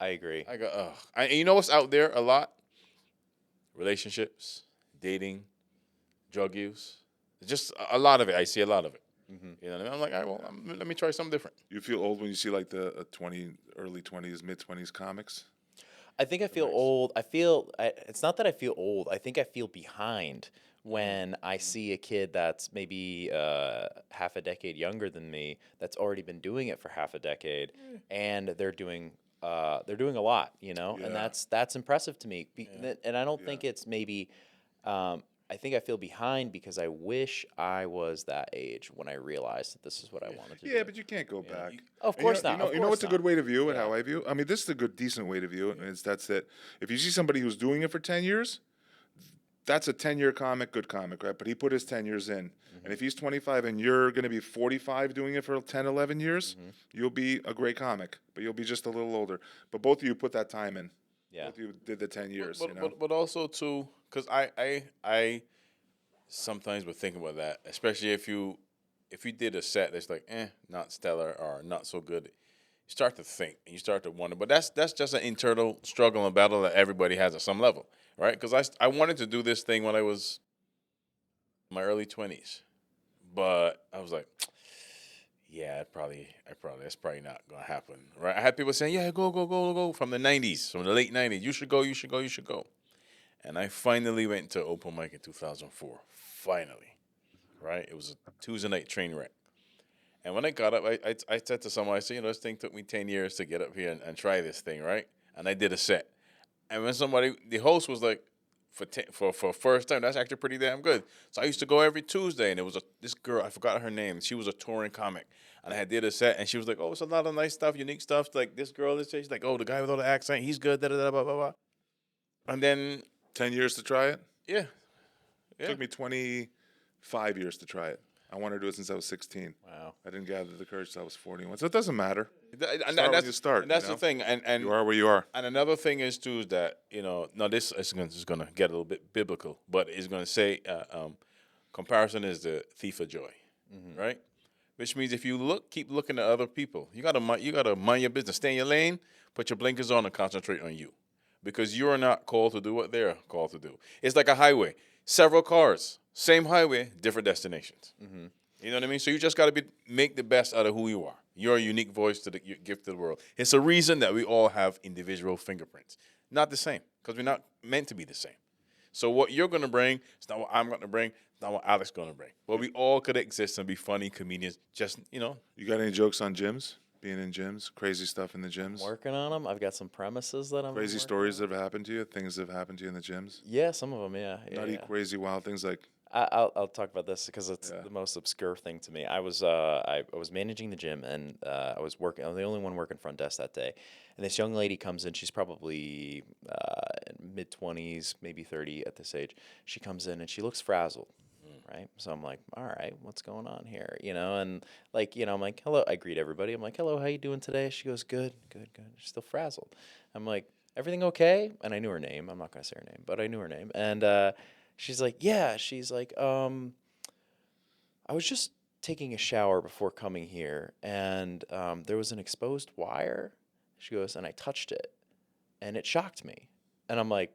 I agree. I go, ugh. And you know what's out there a lot? Relationships, dating, drug use. Just a lot of it. I see a lot of it. You know what I mean? I'm like, all right, well, let me try something different. You feel old when you see like the early 20s, mid 20s comics. I think I feel old. It's not that I feel old. I think I feel behind when I see a kid that's maybe half a decade younger than me that's already been doing it for half a decade, and they're doing a lot, and Yeah. that's impressive to me. And I don't think it's maybe. I think I feel behind because I wish I was that age when I realized that this is what I wanted to do. Yeah, but you can't go back. Of And course you know, not. Of You know course what's a good not. way to view it? How Yeah. I view? I mean, this is a good, decent way to view it. And that's it. If you see somebody who's doing it for 10 years, that's a 10-year comic, good comic, right? But he put his 10 years in. And if he's 25 and you're going to be 45 doing it for 10, 11 years, you'll be a great comic, but you'll be just a little older. But both of you put that time in. Yeah. Both of you did the 10 years, But also too, because I sometimes would think about that, especially if you did a set that's like, not stellar or not so good. You start to think and you start to wonder. But that's just an internal struggle and battle that everybody has at some level, right? Because I wanted to do this thing when I was in my early 20s, but I was like, yeah, that's probably not gonna happen, right? I had people saying, yeah, go from the 90s, from the late 90s. You should go. And I finally went to open mic in 2004. Finally, right? It was a Tuesday night train wreck. And when I got up, I said to someone, I said, this thing took me 10 years to get up here and try this thing, right? And I did a set. And when the host was like, for first time, that's actually pretty damn good. So I used to go every Tuesday, and it was this girl, I forgot her name. She was a touring comic. And I did a set, and she was like, oh, it's a lot of nice stuff, unique stuff. Like this girl, she's like, oh, the guy with all the accent, he's good, da-da-da, blah, blah, blah. And then 10 years to try it? Yeah. It took me 25 years to try it. I wanted to do it since I was 16. Wow. I didn't gather the courage till I was 41. So it doesn't matter. And Start when you start, And that's you know? the thing. And You are where you are. And another thing is too is that now this is going to get a little bit biblical, but it's going to say comparison is the thief of joy, right? Which means if you keep looking at other people, you gotta mind your business, stay in your lane, put your blinkers on, and concentrate on you, because you are not called to do what they're called to do. It's like a highway, several cars, same highway, different destinations. You know what I mean? So you just got to make the best out of who you are. Your unique voice to your gift to the world. It's a reason that we all have individual fingerprints. Not the same, because we're not meant to be the same. So what you're going to bring is not what I'm going to bring, not what Alex going to bring. But we all could exist and be funny comedians, just. You got any jokes on gyms? Being in gyms? Crazy stuff in the gyms? Working on them. I've got some premises that I'm Crazy working stories on. that have happened to you? Things that have happened to you in the gyms? Yeah, some of them. Yeah. Nutty, crazy, wild things like... I'll talk about this because it's the most obscure thing to me. I was managing the gym, and I was the only one working front desk that day. And this young lady comes in. She's probably mid 20s, maybe 30 at this age. She comes in and she looks frazzled, right? So I'm like, all right, what's going on here? And I'm like, hello. I greet everybody. I'm like, hello, how you doing today? She goes, good. She's still frazzled. I'm like, everything okay? And I knew her name. I'm not gonna say her name, but I knew her name. And she's like, yeah. She's like, I was just taking a shower before coming here, and there was an exposed wire. She goes, and I touched it, and it shocked me. And I'm like,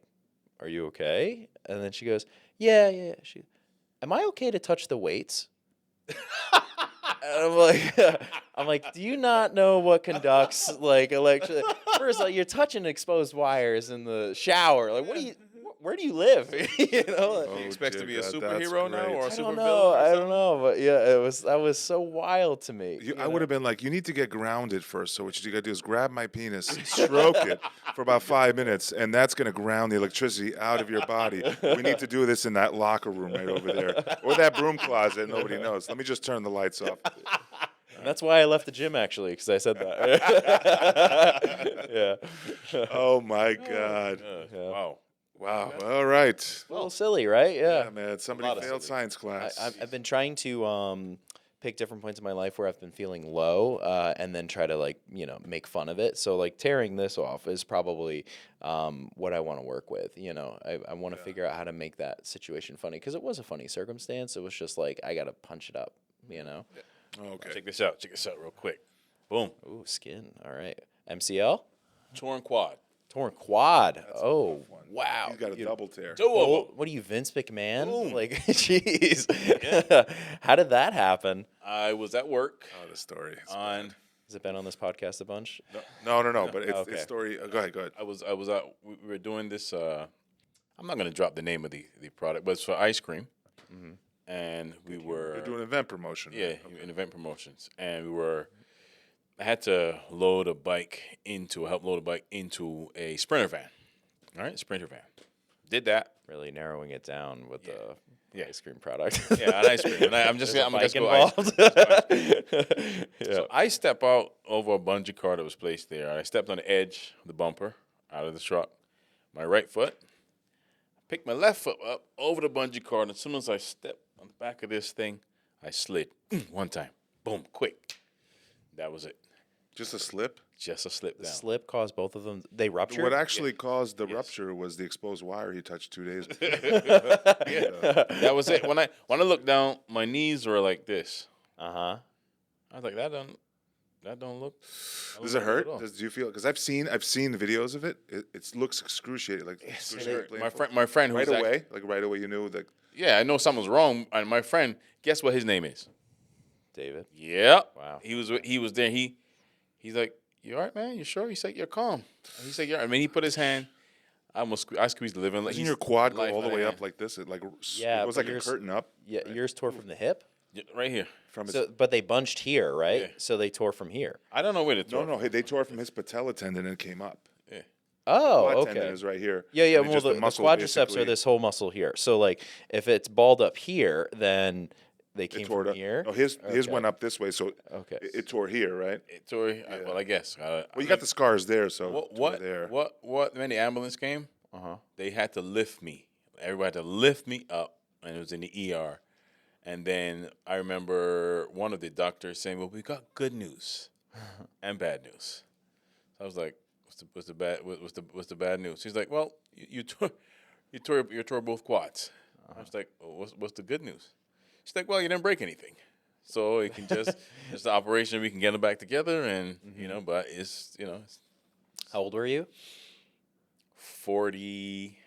are you okay? And then she goes, yeah. Am I okay to touch the weights? And I'm like, I'm like, do you not know what conducts like electric? First, like you're touching exposed wires in the shower. Like, where do you live? You know. Like, Oh, He expects to dear be a God, superhero that's now great. or a I super don't villain know. or I don't something? know, but yeah, that was so wild to me. I would have been like, you need to get grounded first. So what you got to do is grab my penis, stroke it for about 5 minutes, and that's going to ground the electricity out of your body. We need to do this in that locker room right over there, or that broom closet. Nobody knows. Let me just turn the lights off. And that's why I left the gym actually, because I said that. Yeah. Oh my God! Yeah. Wow. Wow. All right. A little silly, right? Yeah, Yeah. man. lot Somebody of failed silly. science class. I've been trying to pick different points in my life where I've been feeling low, and then try to like make fun of it. So like tearing this off is probably what I want to work with. I want to figure out how to make that situation funny because it was a funny circumstance. It was just like I got to punch it up. Okay. Check this out. Check this out real quick. Boom. Ooh, skin. All right. MCL. Torn quad. Torn quad. That's a Oh, tough one. wow. He's got a double tear. Two of Oh, them. what are you, Vince McMahon? Boom. Like, jeez. How did that happen? I was at work Oh, the story. It's on. Has it been on this podcast a bunch? No. But it's Okay. story. Go ahead. Go ahead. I was out. We were doing this. I'm not gonna drop the name of the product, but it's for ice cream. And we were You're doing event promotion. yeah in event promotions, and I had to help load a bike into a Sprinter van. All right, Sprinter van. Did that. Really narrowing it down with the Yeah. ice cream product. Yeah, an ice cream. And I'm just There's a I'm gonna bike just go ice cream. involved. Yeah. So I step out over a bungee cord that was placed there. I stepped on the edge of the bumper out of the truck. My right foot. Picked my left foot up over the bungee cord. And as soon as I stepped on the back of this thing, I slid one time. Boom, quick. That was it. Just a slip. Just a slip The down. slip caused both of them. They ruptured. What actually caused the rupture was the exposed wire he touched 2 days before. That was it. When I looked down, my knees were like this. Uh-huh. I was like, that don't look. Does it hurt? Do you feel? Because I've seen the videos of it. It looks excruciating. Like excruciating My friend who right was away. Like right away, you knew that. yeah, I know something's wrong. And my friend, guess what his name is? David. Yeah. Wow. He was there. He's like, you all right, man? You sure? He said, you're calm. And he said, yeah. I mean, he put his hand. I squeezed the living. Didn't your quad go all the way up like this? It Yeah, it was but like a yours- curtain up Yeah, yours tore from the hip. right here. from his. So, but they bunched here, right? Yeah. So they tore from here. I don't know where to No, they tore from his patella tendon and it came up. Yeah. Oh, Quad okay. tendon is right here. Yeah. and Well, just the muscle quadriceps are basically- this whole muscle here. So, like, if it's balled up here, then they came It tore it from up. here. No, his Okay. went up this way, so Okay. it tore here, right? It tore. Well, I guess. Well, you got the scars there, so what it tore what there. what when the ambulance came, they had to lift me. Everybody had to lift me up, and it was in the ER. And then I remember one of the doctors saying, "Well, we got good news and bad news." So I was like, "What's the bad news?" He's like, "Well, you tore both quads." I was like, well, "What's the good news?" She's like, "Well, you didn't break anything, so it can just it's the operation. We can get them back together, and but it's it's How old were you? 40.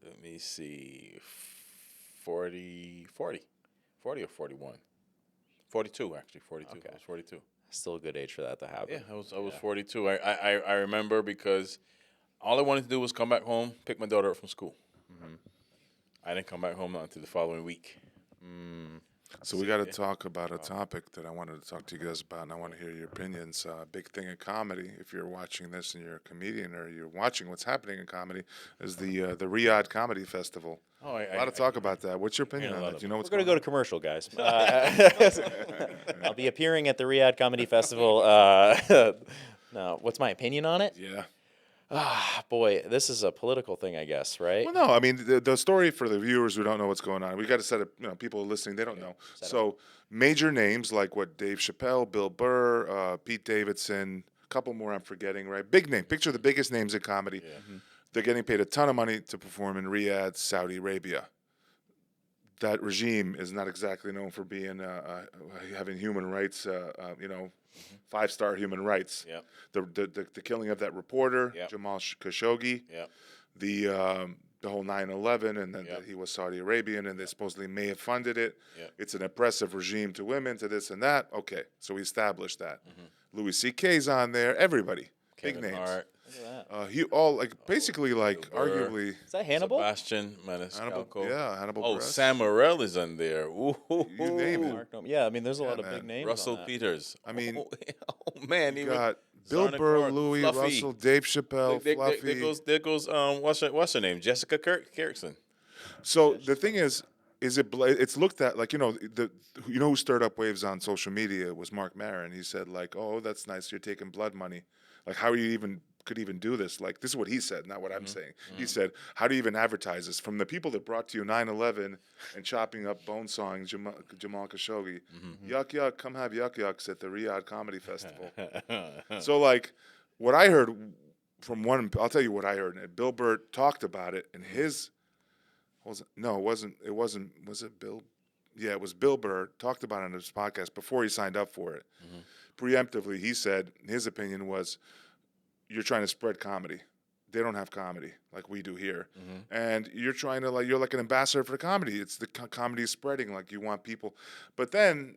Let me see, 40 or 41. 42 actually. 42. Okay. I was 42. Still a good age for that to happen. Yeah, I was 42. I remember because all I wanted to do was come back home, pick my daughter up from school. I didn't come back home until the following week. So we got to talk about a topic that I wanted to talk to you guys about, and I want to hear your opinions. Big thing in comedy, if you're watching this and you're a comedian or you're watching what's happening in comedy, is the Riyadh Comedy Festival. Oh, A lot of talk about that. What's your opinion a on lot that? of Do you know what's We're going to going go to commercial, guys. I'll be appearing at the Riyadh Comedy Festival. Now, what's my opinion on it? on? Yeah. Boy, this is a political thing, I guess, right? Well, no, I mean the story for the viewers who don't know what's going on. We got to set up. People listening, they don't know. So major names like what Dave Chappelle, Bill Burr, Pete Davidson, a couple more I'm forgetting. Right, big name. Picture the biggest names in comedy. They're getting paid a ton of money to perform in Riyadh, Saudi Arabia. That regime is not exactly known for being having human rights. 5-star human rights. Yeah. The killing of that reporter Yep. Jamal Khashoggi. Yeah. The the whole 9/11, and then that he was Saudi Arabian, and they supposedly may have funded it. Yep. It's an oppressive regime to women, to this and that. Okay, so we established that. Louis C.K.'s on there. Everybody, Kevin big names. Hart, Look at that. He all like basically like Bill Burr. arguably Is that Hannibal? Sebastian Maniscalco. Hannibal. Oh, Buress. Sam Morril is on there. Ooh, You name it. Mark Norman. Yeah, I mean, there's a lot of man. big names. Russell on that. Peters. I mean, oh man, You even got Bill Zarna Burr, Clark, Louis, Fluffy. Russell, Dave Chappelle, Fluffy. There goes what's her name? Jessica Kirkson. So the thing is it's looked at like, you know who stirred up waves on social media was Mark Maron. He said like, oh, that's nice, you're taking blood money. Like, how you could even do this? Like, this is what he said, not what I'm saying. He said, how do you even advertise this? From the people that brought to you 9/11 and chopping up bone sawing Jamal Khashoggi, yuck yuck, come have yuck yucks at the Riyadh Comedy Festival. So like, what I heard I'll tell you what I heard. And Bill Burr talked about it, and his was it Bill? Yeah, it was Bill Burr talked about it on his podcast before he signed up for it. Preemptively, he said his opinion was, you're trying to spread comedy. They don't have comedy like we do here, and you're trying to you're like an ambassador for comedy. It's the comedy is spreading, like you want people. But then,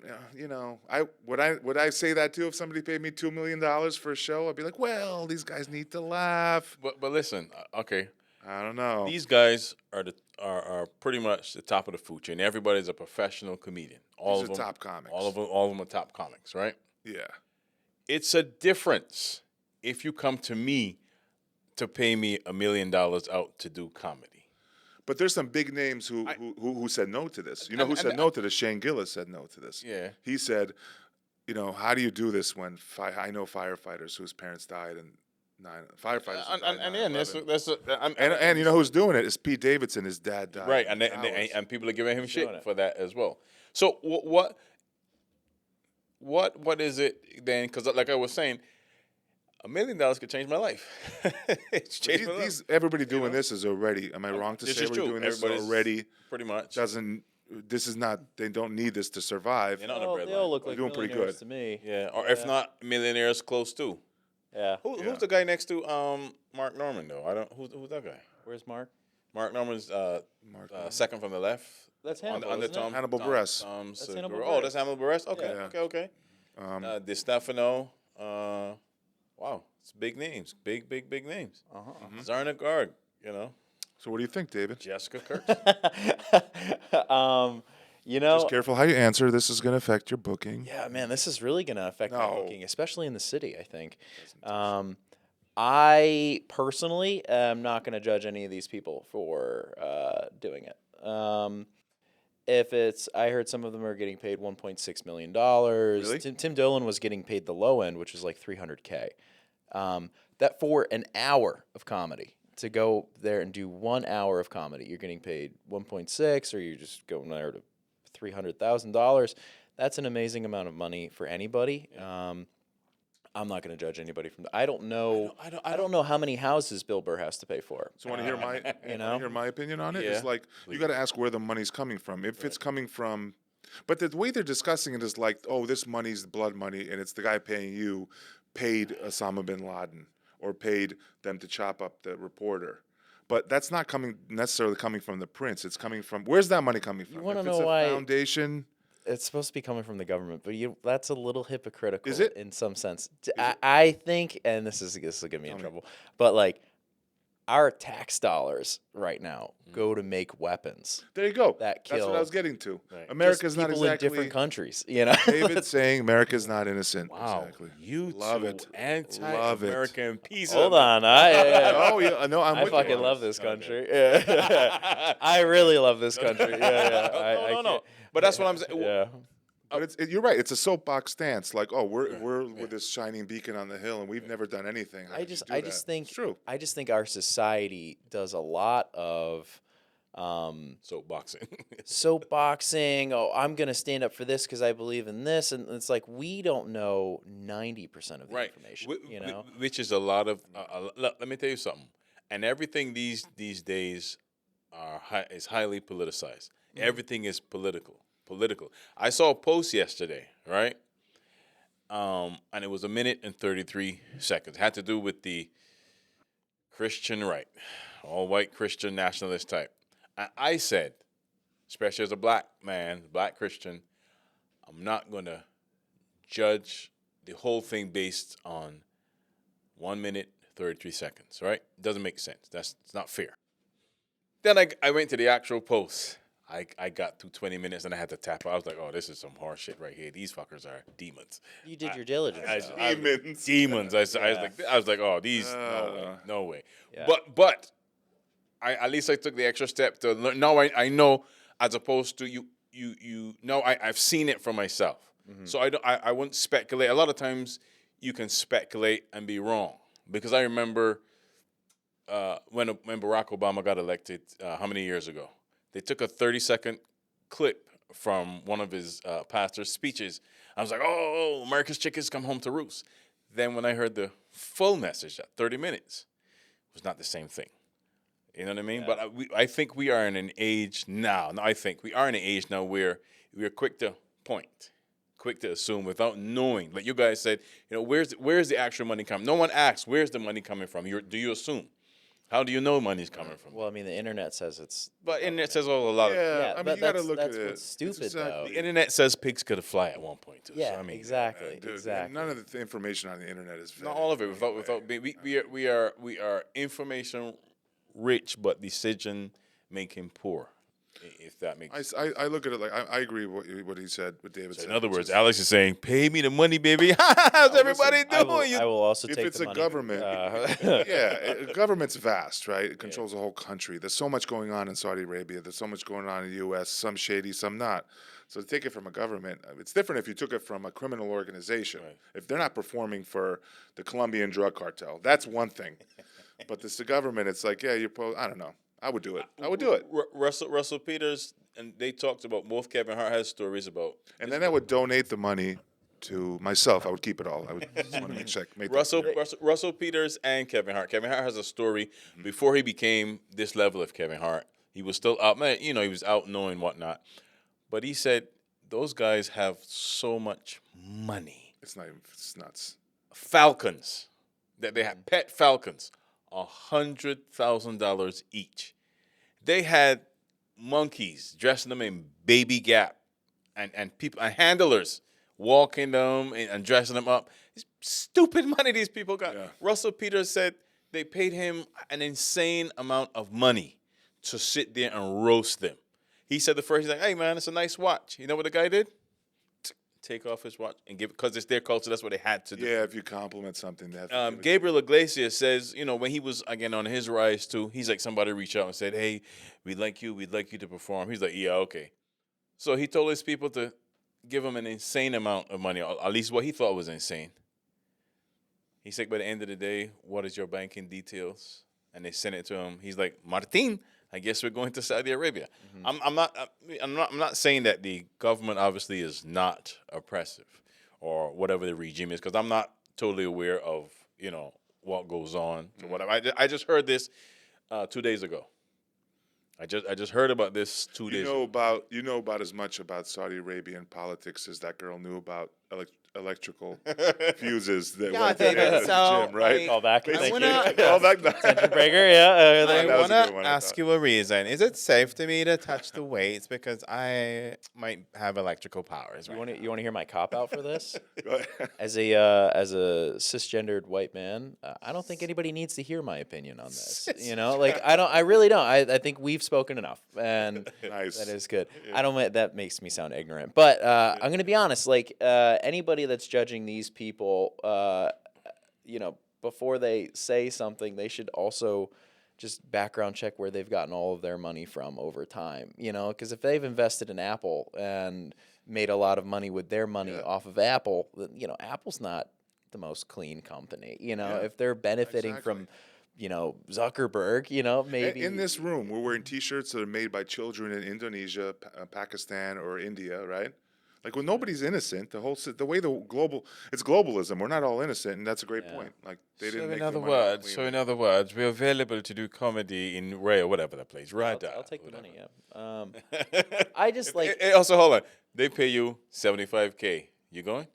would I say that too if somebody paid me $2 million for a show? I'd be like, well, these guys need to laugh. But listen, okay. I don't know. These guys are pretty much the top of the food chain. Everybody's a professional comedian. All These of are them, top comics. All of them are top comics, right? Yeah. It's a difference if you come to me to pay me $1 million out to do comedy. But there's some big names who said no to this. You know who said no to this? Shane Gillis said no to this. Yeah. He said, how do you do this when I know firefighters whose parents died and firefighters who died in 9/11. And you know who's doing it? It's Pete Davidson. His dad died. Right, and people are giving him shit it. for that as well. So what is it then? Because like I was saying, $1 million could change my life. It's changed my life. Everybody doing this is already. Am I wrong to say everybody doing this is already pretty much doesn't? This is not. They don't need this to survive. You're not on a Well, bread they all line. look like doing pretty millionaires good. to me. Yeah, or if not, millionaires close to. Yeah. Who's the guy next to Mark Norman though? I don't. Who's that guy? Where's Mark? Mark Norman's Mark second from the left. That's Hannibal, Under isn't it? Hannibal Buress. That's Hannibal Oh, Buress. that's Hannibal Buress. Okay, Yeah. okay. Di Stefano. Wow, it's big names, big names. Zarna Garg, So what do you think, David? Jessica Kirk. Just careful how you answer. This is going to affect your booking. Yeah, man, this is really going to affect my No. booking, especially in the city, I think. I personally am not going to judge any of these people for doing it. I heard some of them are getting paid $1.6 million. Really? Tim Dillon was getting paid the low end, which is like $300K. That for an hour of comedy. To go there and do 1 hour of comedy, you're getting paid 1.6, or you're just going there to $300,000. That's an amazing amount of money for anybody. I'm not going to judge anybody from that. I don't know. I don't know how many houses Bill Burr has to pay for. So want to hear my hear my opinion on it? Yeah. It's like you got to ask where the money's coming from. If it's coming from, but the way they're discussing it is like, oh, this money's blood money, and it's the guy paying you paid Osama bin Laden or paid them to chop up the reporter. But that's not necessarily coming from the prince. It's coming from, where's that money coming from? wanna If it's know a why- foundation. It's supposed to be coming from the government, but that's a little hypocritical. Is it? In some sense? I think, and this will get me in trouble, but like our tax dollars right now go to make weapons. There you go. That That's what I kill was getting to. Right. America's Just not people exactly. in different countries, David saying America's not innocent. Wow, Exactly. you Love two it. anti-American piece Hold of on, Oh yeah, no, I'm I with you fucking on love this. this country. Yeah. I really love this country. Yeah. No. But that's what I'm saying. Yeah. But you're right. It's a soapbox stance. Like, oh, we're with this shining beacon on the hill, and we've never done anything. How I could just you do think that? It's true. I just think our society does a lot of Soapboxing. soapboxing. Oh, I'm gonna stand up for this because I believe in this, and it's like we don't know 90% of the Right. information. Which is a lot of. Let me tell you something. And everything these days is highly politicized. Everything is political. I saw a post yesterday, right? And it was 1 minute and 33 seconds. It had to do with the Christian right, all white Christian nationalist type. And I said, especially as a black man, black Christian, I'm not going to judge the whole thing based on 1 minute, 33 seconds, right? Doesn't make sense. It's not fair. Then I went to the actual post. I got through 20 minutes and I had to tap out. I was like, oh, this is some horse shit right here. These fuckers are demons. You did your diligence. Demons. Demons. I was like, oh, these no way. But I at least I took the extra step to learn. Now I know, as opposed to you know, I've seen it for myself. So I wouldn't speculate. A lot of times you can speculate and be wrong, because I remember when Barack Obama got elected, how many years ago? They took a 30-second clip from one of his pastor's speeches. I was like, oh, America's chickens come home to roost. Then when I heard the full message, that 30 minutes, it was not the same thing. You know what I mean? Yeah. But I think we are in an age now. No, I think we are in an age now where we are quick to point, quick to assume without knowing. Like you guys said, where's the actual money coming? No one asks, where's the money coming from? Do you assume? How do you know money's coming from? Well, I mean, the internet says it's. But internet says a lot of. Yeah, I mean, you got to look at it. That's stupid, though. The internet says pigs could fly at one point too. Yeah, so, I mean, exactly. Dude, exactly. None of the information on the internet is. Not all of it. Without we are information rich, but decision making poor. If that makes sense. I look at it like I agree with what he said, what David said. In other words, Alex is saying, "Pay me the money, baby." How's everybody doing? I will also take if it's the a money. government, government's vast, right? It controls the whole country. There's so much going on in Saudi Arabia. There's so much going on in the U.S. Some shady, some not. So to take it from a government, it's different if you took it from a criminal organization. Right. If they're not performing for the Colombian drug cartel, that's one thing. But this the government. It's like, I don't know. I would do it. Russell Peters, and they talked about, both Kevin Hart has stories about. And then I would donate the money to myself. I would keep it all. I would just want to check. Russell Peters and Kevin Hart. Kevin Hart has a story before he became this level of Kevin Hart. He was still out, he was out knowing whatnot. But he said those guys have so much money. It's nuts. Falcons, that they have pet falcons. $100,000 each. They had monkeys dressing them in baby Gap, and people and handlers walking them and dressing them up. It's stupid money these people got. Yeah. Russell Peters said they paid him an insane amount of money to sit there and roast them. He said he's like, "Hey man, it's a nice watch." You know what the guy did? Take off his watch and give, because it's their culture. That's what they had to do. Yeah, if you compliment something, they have to Gabriel Iglesias says, when he was again on his rise too, he's like, somebody reached out and said, "Hey, we'd like you to perform." He's like, "Yeah, okay." So he told his people to give him an insane amount of money, or at least what he thought was insane. He said, by the end of the day, what is your banking details? And they sent it to him. He's like, "Martin, I guess we're going to Saudi Arabia." I'm not saying that the government obviously is not oppressive or whatever the regime is, because I'm not totally aware of what goes on. So whatever. I just heard this 2 days ago. I just heard about this 2 days ago. You know about as much about Saudi Arabian politics as that girl knew about electrical fuses that went at the gym, right? Call back. Call back. Attention breaker, yeah. I want to ask you a reason. Is it safe to me to touch the weights, because I might have electrical powers? You want to hear my cop out for this? Go ahead. As a cisgendered white man, I don't think anybody needs to hear my opinion on this. I really don't. I think we've spoken enough, and nice. That is good. Yeah. That makes me sound ignorant, but I'm going to be honest. Anybody that's judging these people, before they say something, they should also just background check where they've gotten all of their money from over time. Because if they've invested in Apple and made a lot of money with their money off of Apple, Apple's not the most clean company. If they're benefiting from Zuckerberg, maybe. In this room, we're wearing T-shirts that are made by children in Indonesia, Pakistan, or India, right? Like, when nobody's innocent, it's globalism. We're not all innocent, and that's a great point. Like, they didn't make the money. So in other words, we're available to do comedy in Ray or whatever that place, right? I'll take the money. Yeah. I just like. Also, hold on. They pay you $75K. You going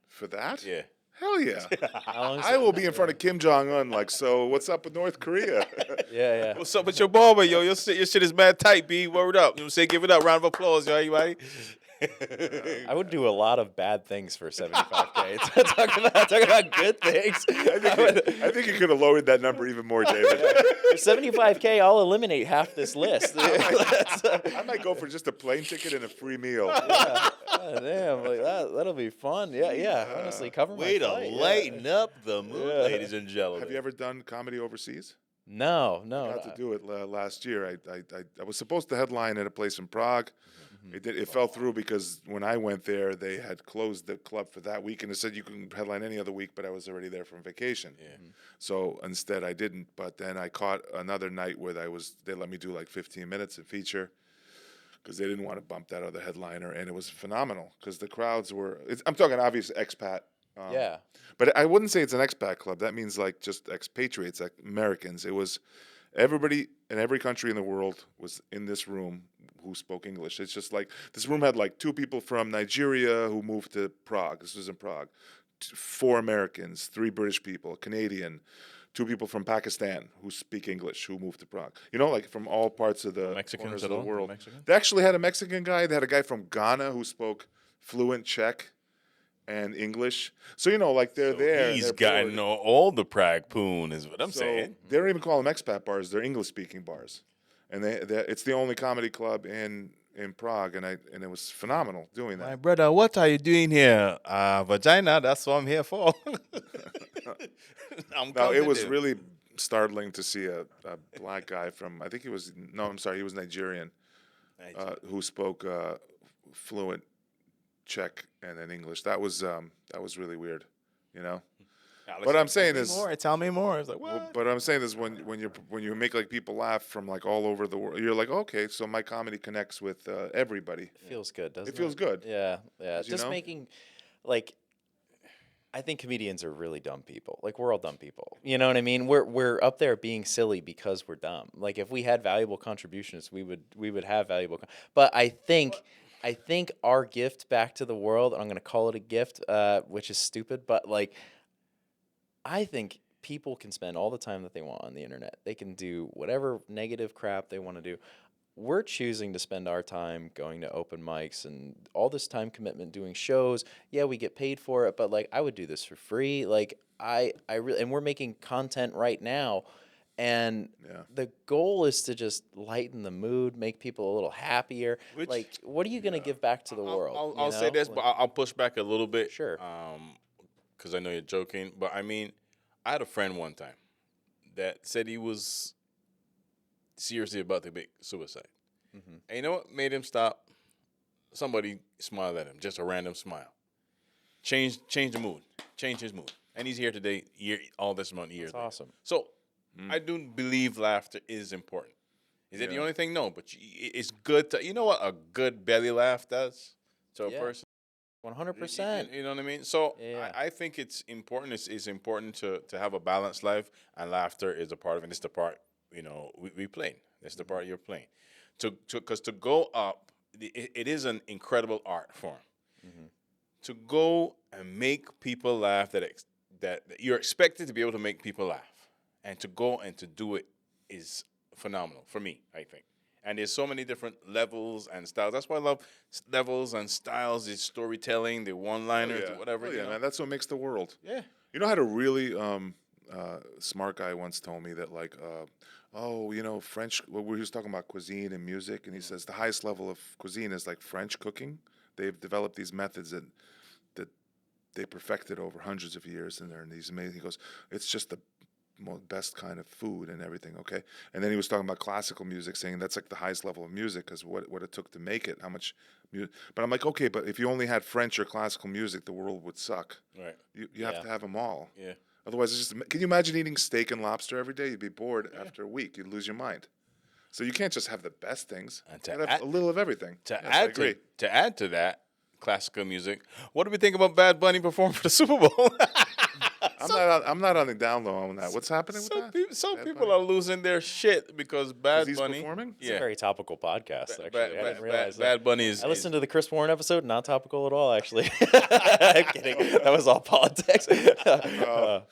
for that? Yeah. Hell yeah. How long is I it? will be in front of Kim Jong-un like, so what's up with North Korea? Yeah. What's up with your barber, yo? Your shit is mad tight, B. Word up. You know what I'm saying? Give it up. Round of applause, yo, everybody. I would do a lot of bad things for 75K. Talking about good things. I think you could have lowered that number even more, David. For 75K, I'll eliminate half this list. I might go for just a plane ticket and a free meal. Damn, like that'll be fun. Yeah. Honestly, cover Way my to flight. lighten up the mood, Yeah. ladies and gentlemen. Have you ever done comedy overseas? No. I got to do it last year. I was supposed to headline at a place in Prague. It fell through because when I went there, they had closed the club for that week, and they said you can headline any other week, but I was already there from vacation. Yeah. So instead, I didn't. But then I caught another night where they let me do like 15 minutes of feature because they didn't want to bump that other headliner, and it was phenomenal because the crowds were. I'm talking obvious expat. Yeah. But I wouldn't say it's an expat club. That means like just expatriates, like Americans. It was everybody in every country in the world was in this room who spoke English. It's just like this room had like 2 people from Nigeria who moved to Prague. This was in Prague. 4 Americans, 3 British people, a Canadian, 2 people from Pakistan who speak English who moved to Prague. You know, like from all parts of the Mexicans corners at of the all? world. Mexicans? They actually had a Mexican guy. They had a guy from Ghana who spoke fluent Czech and English. So, you know, like they're there. and He's they're gotten bored. all the Prague poon, is what I'm So saying. they don't even call them expat bars; they're English-speaking bars, and it's the only comedy club in Prague, and it was phenomenal doing My that. brother, what are you doing here? Vagina, that's what I'm here for. Now it was really startling to see a black guy from he was Nigerian, who spoke fluent Czech and then English. That was really weird, you know. What I'm saying is, tell me more. It's like, but I'm saying is when you make like people laugh from like all over the world, you're like, okay, so my comedy connects with everybody. It feels good, doesn't it? It feels good. Yeah. 'Cause, you Just know? making, like, I think comedians are really dumb people. Like, we're all dumb people. You know what I mean? We're up there being silly because we're dumb. Like, if we had valuable contributions, we would have valuable. But I think our gift back to the world, and I'm gonna call it a gift, which is stupid, but like, I think people can spend all the time that they want on the internet. They can do whatever negative crap they want to do. We're choosing to spend our time going to open mics and all this time commitment doing shows. Yeah, we get paid for it, but like I would do this for free. Like I really, and we're making content right now, and the goal is to just lighten the mood, make people a little happier. Like, what are you gonna give back to the world? I'll say this, but I'll push back a little bit. Sure. Because I know you're joking, but I mean, I had a friend one time that said he was seriously about to commit suicide. Mm-hmm. And you know what made him stop? Somebody smiled at him, just a random smile. Change the mood, change his mood. And he's here today, all this amount of years. That's awesome. So I do believe laughter is important. Is it the only thing? No, but it's good to, you know what a good belly laugh does to a person? 100%. You know what I mean? So Yeah. I think it's important. It's important to have a balanced life, and laughter is a part of it. It's the part, you know, we play. It's the part you're playing. Because to go up, it is an incredible art form. Mm-hmm. To go and make people laugh, that you're expected to be able to make people laugh, and to go and to do it is phenomenal for me, I think. And there's so many different levels and styles. That's why I love levels and styles, the storytelling, the one-liners, whatever. Yeah, man, that's what makes the world. Yeah. You know, I had a really smart guy once told me that, like, you know, French, well, we was talking about cuisine and music, and he says the highest level of cuisine is like French cooking. They've developed these methods that they perfected over hundreds of years, and they're in these amazing. He goes, it's just the best kind of food and everything, okay? And then he was talking about classical music, saying that's like the highest level of music because what it took to make it, how much music. But I'm like, okay, but if you only had French or classical music, the world would suck. Right. You have to have them all. Yeah. Otherwise, it's just. Can you imagine eating steak and lobster every day? You'd be bored after a week. You'd lose your mind. So you can't just have the best things. And you gotta have a little of everything. I agree. To add to that, classical music. What do we think about Bad Bunny performing for the Super Bowl? I'm not on the down low on that. What's happening with that? Some Bad people Bunny? are losing their shit because Bad he's Bunny. performing? It's a very topical podcast, actually. I didn't realize that. Bad Bunny is. I listened to the Chris Warren episode, not topical at all, actually. I'm kidding. That was all politics. Bad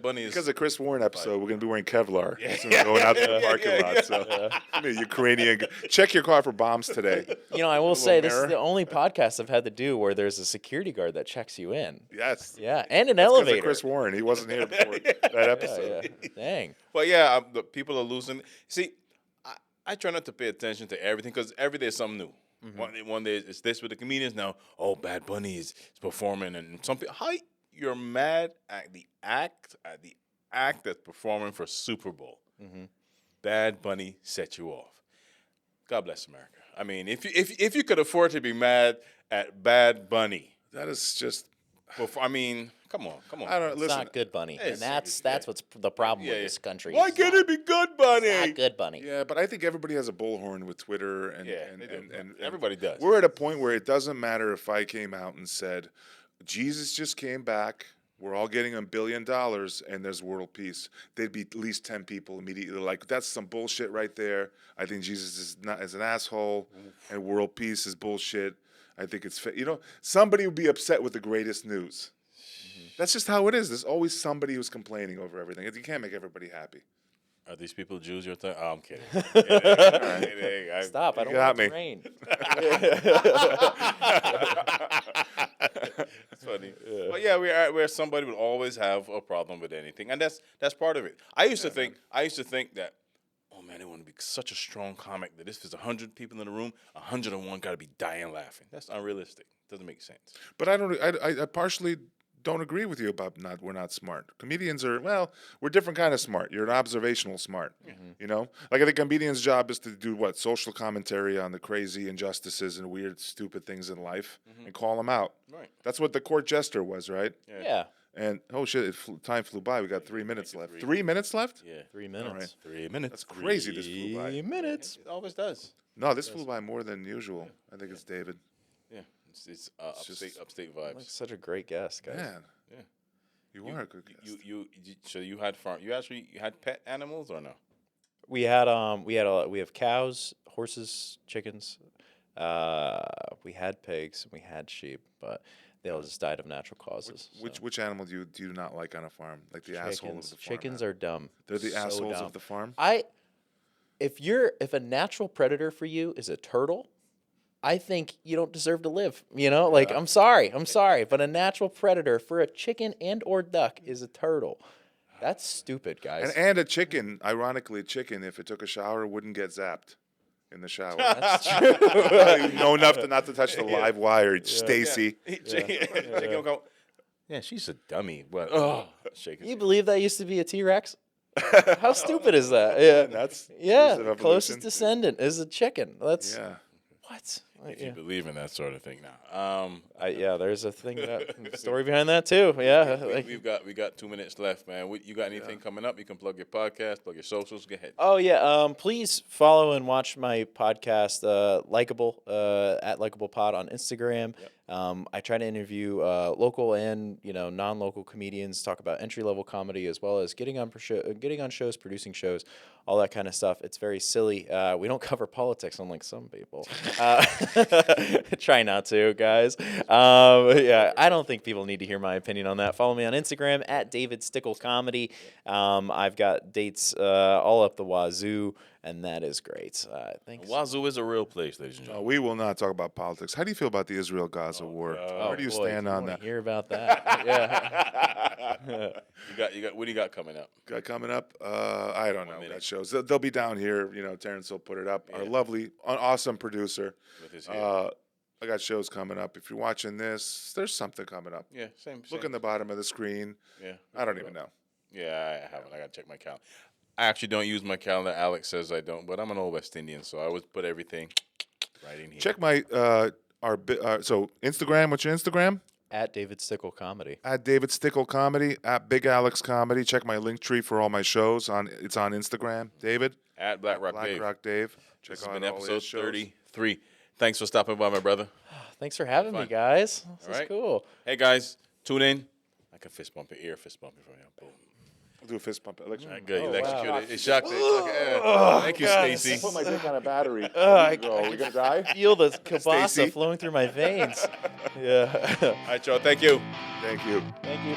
Bunny is. Because of Chris Warren episode, we're going to be wearing Kevlar soon going out to the parking lot. So, Ukrainian, check your car for bombs today. I will say this is mirror. the only podcast I've had to do where there's a security guard that checks you in. Yes. Yeah, and an Because elevator. of Chris Warren. He wasn't here before that episode. Yeah. Dang. But yeah, the people are losing. See, I try not to pay attention to everything because every day is something new. One day it's this with the comedians. Now, Bad Bunny is performing, and something. How you're mad at the act that's performing for Super Bowl? Bad Bunny set you off. God bless America. I mean, if you could afford to be mad at Bad Bunny, That is just. I mean, come on. I don't It's listen. not good, Bunny, Hey, and that's what's the problem with this country. Why It's can't not- it be good, Bunny? it's not good, Bunny. Yeah, but I think everybody has a bullhorn with Twitter, and they do. and Everybody does. We're at a point where it doesn't matter if I came out and said, Jesus just came back. We're all getting $1 billion, and there's world peace. There'd be at least 10 people immediately like, that's some bullshit right there. I think Jesus is not as an asshole, and world peace is bullshit. I think it's somebody would be upset with the greatest news. That's just how it is. There's always somebody who's complaining over everything. You can't make everybody happy. Are these people Jews? You're thinking? Oh, I'm kidding. Stop! I don't got want it to me. rain. It's funny. But yeah, we're at where somebody would always have a problem with anything, and that's part of it. I used to think that, oh man, they want to be such a strong comic that if there's 100 people in the room, 101 got to be dying laughing. That's unrealistic. Doesn't make sense. But I partially don't agree with you about we're not smart. Comedians are, we're different kind of smart. You're an observational smart. Like I think a comedian's job is to do social commentary on the crazy injustices and weird, stupid things in life and call them out. Right. That's what the court jester was, right? Yeah, And oh shit, time flew by. We got 3 minutes left. 3 minutes left? Yeah. 3 minutes. right. 3 minutes. That's crazy. This flew by. 3 minutes. It always does. No, this flew by more than usual. I think it's David. Yeah. It's just- upstate Like vibes. such a great guest, guys. Man. Yeah. You are a good guest. So you had farm. You had pet animals or no? We have cows, horses, chickens. We had pigs, we had sheep, but they all just died of natural causes. Which animal do you not like on a farm? Like the asshole of the farm? Chickens are dumb. They're the So assholes dumb. of the farm? If a natural predator for you is a turtle, I think you don't deserve to live. Like I'm sorry, but a natural predator for a chicken and or duck is a turtle. That's stupid, guys. And a chicken, ironically, if it took a shower, wouldn't get zapped in the shower. That's true. You know enough not to touch the live wire, Stacy. Chicken will go, yeah, she's a dummy. But shaking. You believe that used to be a T-Rex? How stupid is that? Yeah, That's yeah. of evolution. Closest descendant is a chicken. That's Yeah. what. If you believe in that sort of thing now. There's a thing story behind that too. Yeah, We got 2 minutes left, man. You got anything coming up? You can plug your podcast, plug your socials. Go ahead. Oh yeah. Please follow and watch my podcast, Likeable, at Likeable Pod on Instagram. I try to interview local and non-local comedians, talk about entry-level comedy as well as getting on shows, producing shows, all that kind of stuff. It's very silly. We don't cover politics, unlike some people. Try not to, guys. Yeah, I don't think people need to hear my opinion on that. Follow me on Instagram at David Stickle Comedy. I've got dates all up the wazoo, and that is great. Thanks. Wazoo is a real place, ladies and No, gentlemen. we will not talk about politics. How do you feel about the Israel-Gaza war? Where do you boy, stand if you on wanna that? Hear about that? Yeah. You got what do you got coming up? Got coming up? I don't know. minute. That shows. They'll be down here. Terrence will put it up. Our lovely, awesome producer. With his hair. I got shows coming up. If you're watching this, there's something coming up. Yeah, same. Look in the bottom of the screen. Yeah. I don't even know. Yeah, I haven't. I gotta check my calendar. I actually don't use my calendar. Alex says I don't, but I'm an old West Indian, so I always put everything right in here. Check my so Instagram. What's your Instagram? At David Stickle Comedy. At David Stickle Comedy. At Big Alex Comedy. Check my link tree for all my shows. It's on Instagram. David. At Black Rock Black Dave. Rock Dave. Check This has out been all episode his shows. 33. Thanks for stopping by, my brother. Thanks for having me, Fun. guys. This All is right. cool. Hey guys, tune in. I can fist bump it, ear fist bump it for you. Boom. I'll do a fist pump. All right, good. You wow. electrocuted. It shocked it. Thank you, God, Stacy. Put my dick on a battery. I Are we gonna die? feel the kielbasa Stacy. flowing through my veins. Yeah. All right, y'all. Thank you. Thank you. Thank you.